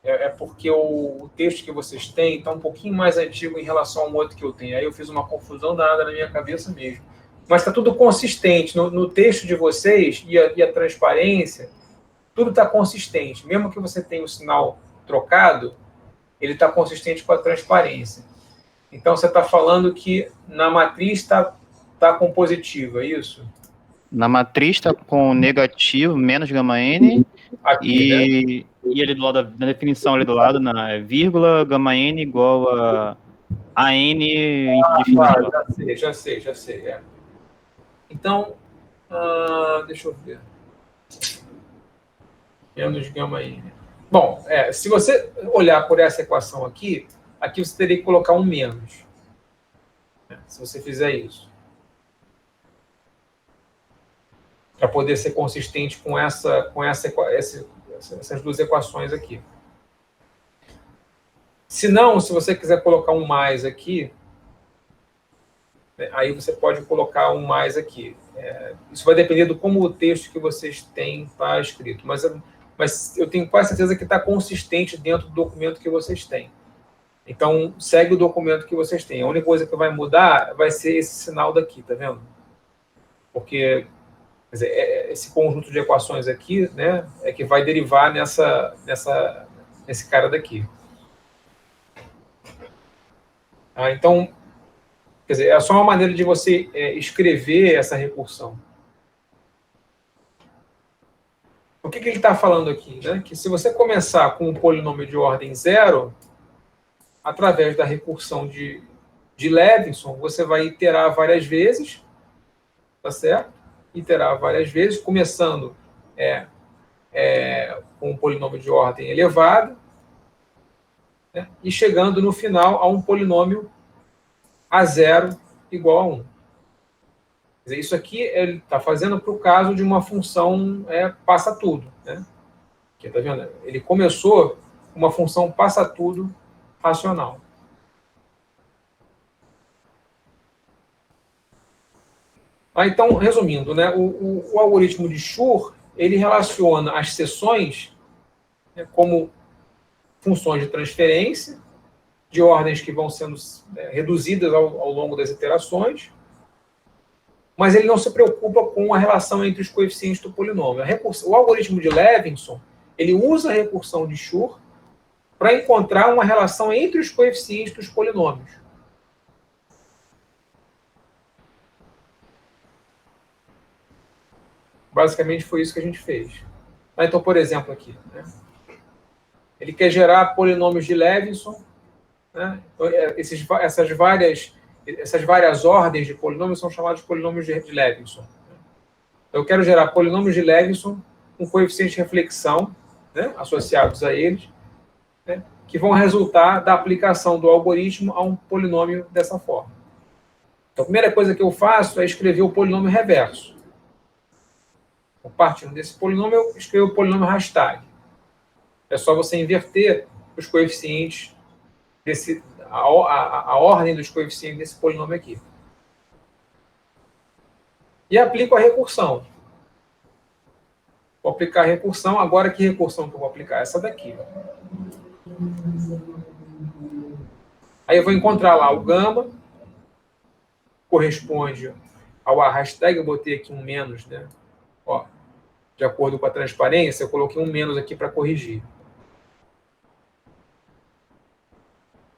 É porque o texto que vocês têm está um pouquinho mais antigo em relação ao outro que eu tenho. Aí eu fiz uma confusão danada na minha cabeça mesmo. Mas está tudo consistente. No texto de vocês e a transparência, tudo está consistente. Mesmo que você tenha o sinal trocado, ele está consistente com a transparência. Então, você está falando que na matriz está com positivo, é isso? Na matriz está com negativo, menos gama N, Aqui, né? e ali do lado, na definição ali do lado, na vírgula, gama N igual a N Claro, indefinido. já sei. É. Então, deixa eu ver. Menos gama N. Bom, se você olhar por essa equação aqui você teria que colocar um menos, né, se você fizer isso. Para poder ser consistente com essas duas equações aqui. Se não, se você quiser colocar um mais aqui, né, aí você pode colocar um mais aqui. Isso vai depender do como o texto que vocês têm está escrito. Mas eu tenho quase certeza que está consistente dentro do documento que vocês têm. Então, segue o documento que vocês têm. A única coisa que vai mudar vai ser esse sinal daqui, tá vendo? Porque quer dizer, esse conjunto de equações aqui, né, é que vai derivar nesse cara daqui. Então, quer dizer, é só uma maneira de você escrever essa recursão. O que ele está falando aqui? Né? Que se você começar com um polinômio de ordem zero, através da recursão de Levinson, você vai iterar várias vezes, tá certo? Iterar várias vezes, começando com um polinômio de ordem elevada, né? E chegando no final a um polinômio a zero igual a 1. Quer dizer, isso aqui ele está fazendo para o caso de uma função passa tudo, né? Aqui, tá vendo? Ele começou com uma função passa tudo racional. Então, resumindo, né, o algoritmo de Schur, ele relaciona as seções, né, como funções de transferência, de ordens que vão sendo reduzidas ao longo das iterações, mas ele não se preocupa com a relação entre os coeficientes do polinômio. O algoritmo de Levinson, ele usa a recursão de Schur para encontrar uma relação entre os coeficientes dos polinômios. Basicamente foi isso que a gente fez. Então, por exemplo, aqui, né, ele quer gerar polinômios de Levinson, né, então, essas várias ordens de polinômios são chamadas de polinômios de Levinson. Então, eu quero gerar polinômios de Levinson com coeficientes de reflexão, né, associados a eles, né, que vão resultar da aplicação do algoritmo a um polinômio dessa forma. Então, a primeira coisa que eu faço é escrever o polinômio reverso. Partindo desse polinômio, eu escrevo o polinômio Rastag. É só você inverter os coeficientes a ordem dos coeficientes desse polinômio aqui. E aplico a recursão. Vou aplicar a recursão. Agora, que recursão que eu vou aplicar? Essa daqui. Aí eu vou encontrar lá o gama, corresponde ao Rastag. Eu botei aqui um menos, né? Ó, de acordo com a transparência, eu coloquei um menos aqui para corrigir.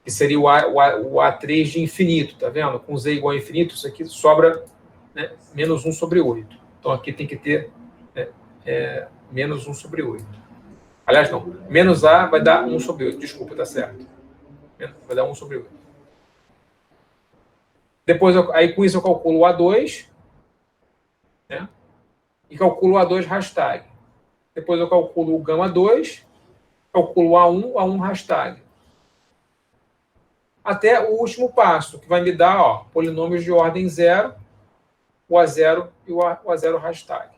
Que seria o A3 de infinito, tá vendo? Com Z igual a infinito, isso aqui sobra, né, menos 1 sobre 8. Então aqui tem que ter, né, menos 1 sobre 8. Aliás, não. Menos A vai dar 1 sobre 8. Desculpa, tá certo. Vai dar 1 sobre 8. Depois, aí com isso eu calculo o A2, né? E calculo o A2 Rastag. Depois eu calculo o gama 2, calculo o A1 Rastag. Até o último passo, que vai me dar polinômios de ordem zero, o A0 e o A0 Rastag.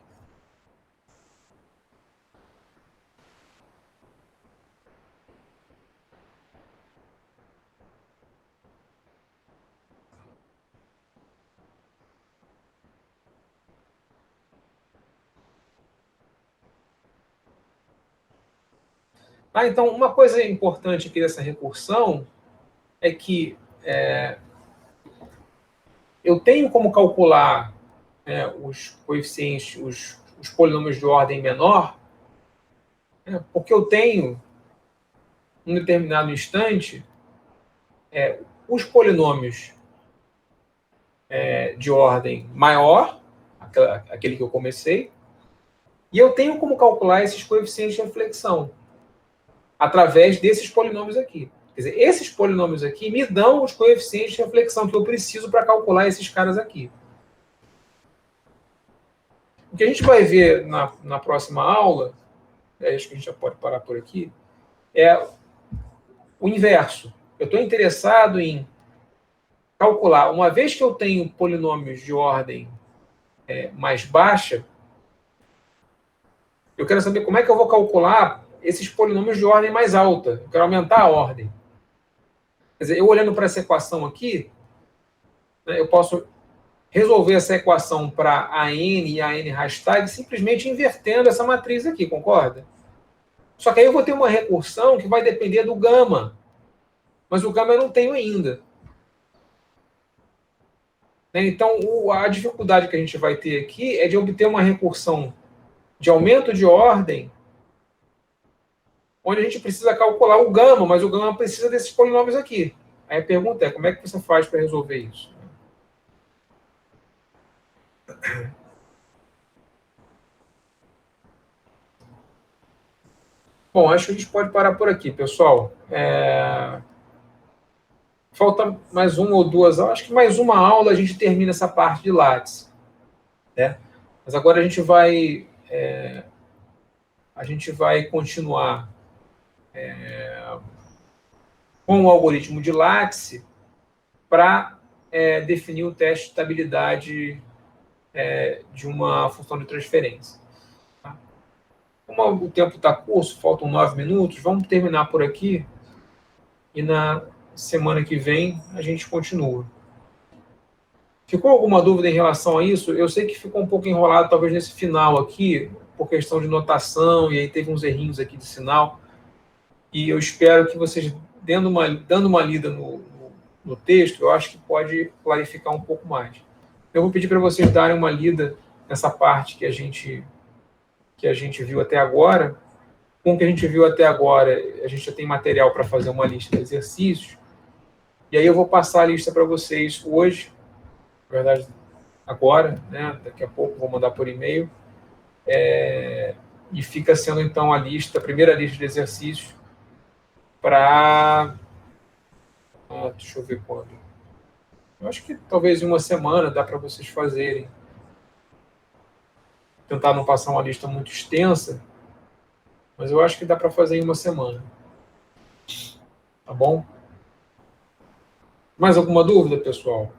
Então, uma coisa importante aqui dessa recursão é que eu tenho como calcular os coeficientes, os polinômios de ordem menor, porque eu tenho, em um determinado instante, os polinômios de ordem maior, aquele que eu comecei, e eu tenho como calcular esses coeficientes de reflexão através desses polinômios aqui. Quer dizer, esses polinômios aqui me dão os coeficientes de reflexão que eu preciso para calcular esses caras aqui. O que a gente vai ver na próxima aula, acho que a gente já pode parar por aqui, é o inverso. Eu estou interessado em calcular, uma vez que eu tenho polinômios de ordem mais baixa, eu quero saber como é que eu vou calcular esses polinômios de ordem mais alta. Eu quero aumentar a ordem. Quer dizer, eu olhando para essa equação aqui, né, eu posso resolver essa equação para a n e a n hashtag simplesmente invertendo essa matriz aqui, concorda? Só que aí eu vou ter uma recursão que vai depender do gama. Mas o gama eu não tenho ainda. Então, a dificuldade que a gente vai ter aqui é de obter uma recursão de aumento de ordem, onde a gente precisa calcular o gama, mas o gama precisa desses polinômios aqui. Aí a pergunta é, como é que você faz para resolver isso? Bom, acho que a gente pode parar por aqui, pessoal. Falta mais uma ou duas aulas. Acho que mais uma aula a gente termina essa parte de Lattes. Né? Mas agora a gente vai continuar com o algoritmo de Lattes para definir o teste de estabilidade de uma função de transferência. Tá? Como o tempo está curto, faltam 9 minutos, vamos terminar por aqui e na semana que vem a gente continua. Ficou alguma dúvida em relação a isso? Eu sei que ficou um pouco enrolado, talvez, nesse final aqui, por questão de notação, e aí teve uns errinhos aqui de sinal. E eu espero que vocês, dando uma lida no texto, eu acho que pode clarificar um pouco mais. Eu vou pedir para vocês darem uma lida nessa parte que a gente viu até agora. Com o que a gente viu até agora, a gente já tem material para fazer uma lista de exercícios. E aí eu vou passar a lista para vocês hoje, na verdade, agora, né? Daqui a pouco vou mandar por e-mail. E fica sendo, então, a primeira lista de exercícios para... deixa eu ver quando. Eu acho que talvez em uma semana dá para vocês fazerem. Tentar não passar uma lista muito extensa, mas eu acho que dá para fazer em uma semana. Tá bom? Mais alguma dúvida, pessoal?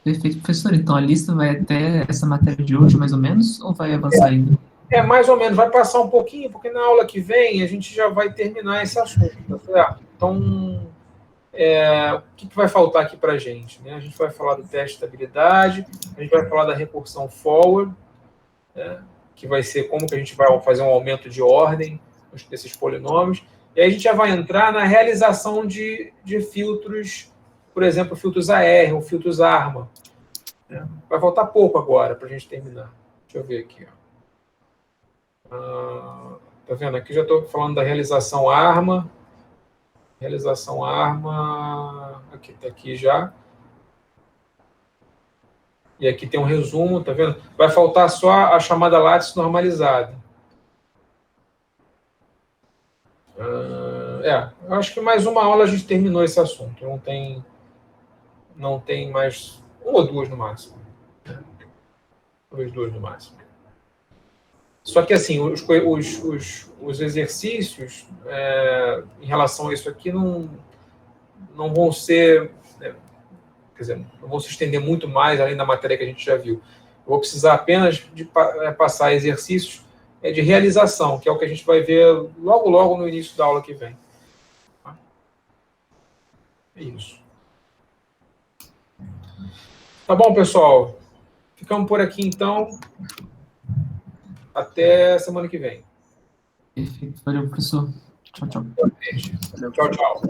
Perfeito, professor. Então, a lista vai até essa matéria de hoje, mais ou menos, ou vai avançar ainda? Mais ou menos. Vai passar um pouquinho, porque na aula que vem a gente já vai terminar esse assunto, tá certo? Então, o que vai faltar aqui para a gente? Né? A gente vai falar do teste de estabilidade, a gente vai falar da recursão forward, né? Que vai ser como que a gente vai fazer um aumento de ordem desses polinômios, e aí a gente já vai entrar na realização de filtros, por exemplo, filtros AR ou filtros ARMA. Né? Vai faltar pouco agora para a gente terminar. Deixa eu ver aqui. Tá vendo? Aqui já estou falando da realização ARMA. Realização ARMA. Aqui está aqui já. E aqui tem um resumo, tá vendo? Vai faltar só a chamada lattice normalizada. Eu acho que mais uma aula a gente terminou esse assunto. Não tem mais uma ou duas no máximo. Duas no máximo. Só que, assim, os exercícios em relação a isso aqui não vão ser... Quer dizer, não vou se estender muito mais além da matéria que a gente já viu. Eu vou precisar apenas de passar exercícios de realização, que é o que a gente vai ver logo no início da aula que vem. É isso. Tá bom, pessoal? Ficamos por aqui, então. Até semana que vem. Perfeito. Valeu, professor. Tchau, tchau. Tchau, tchau.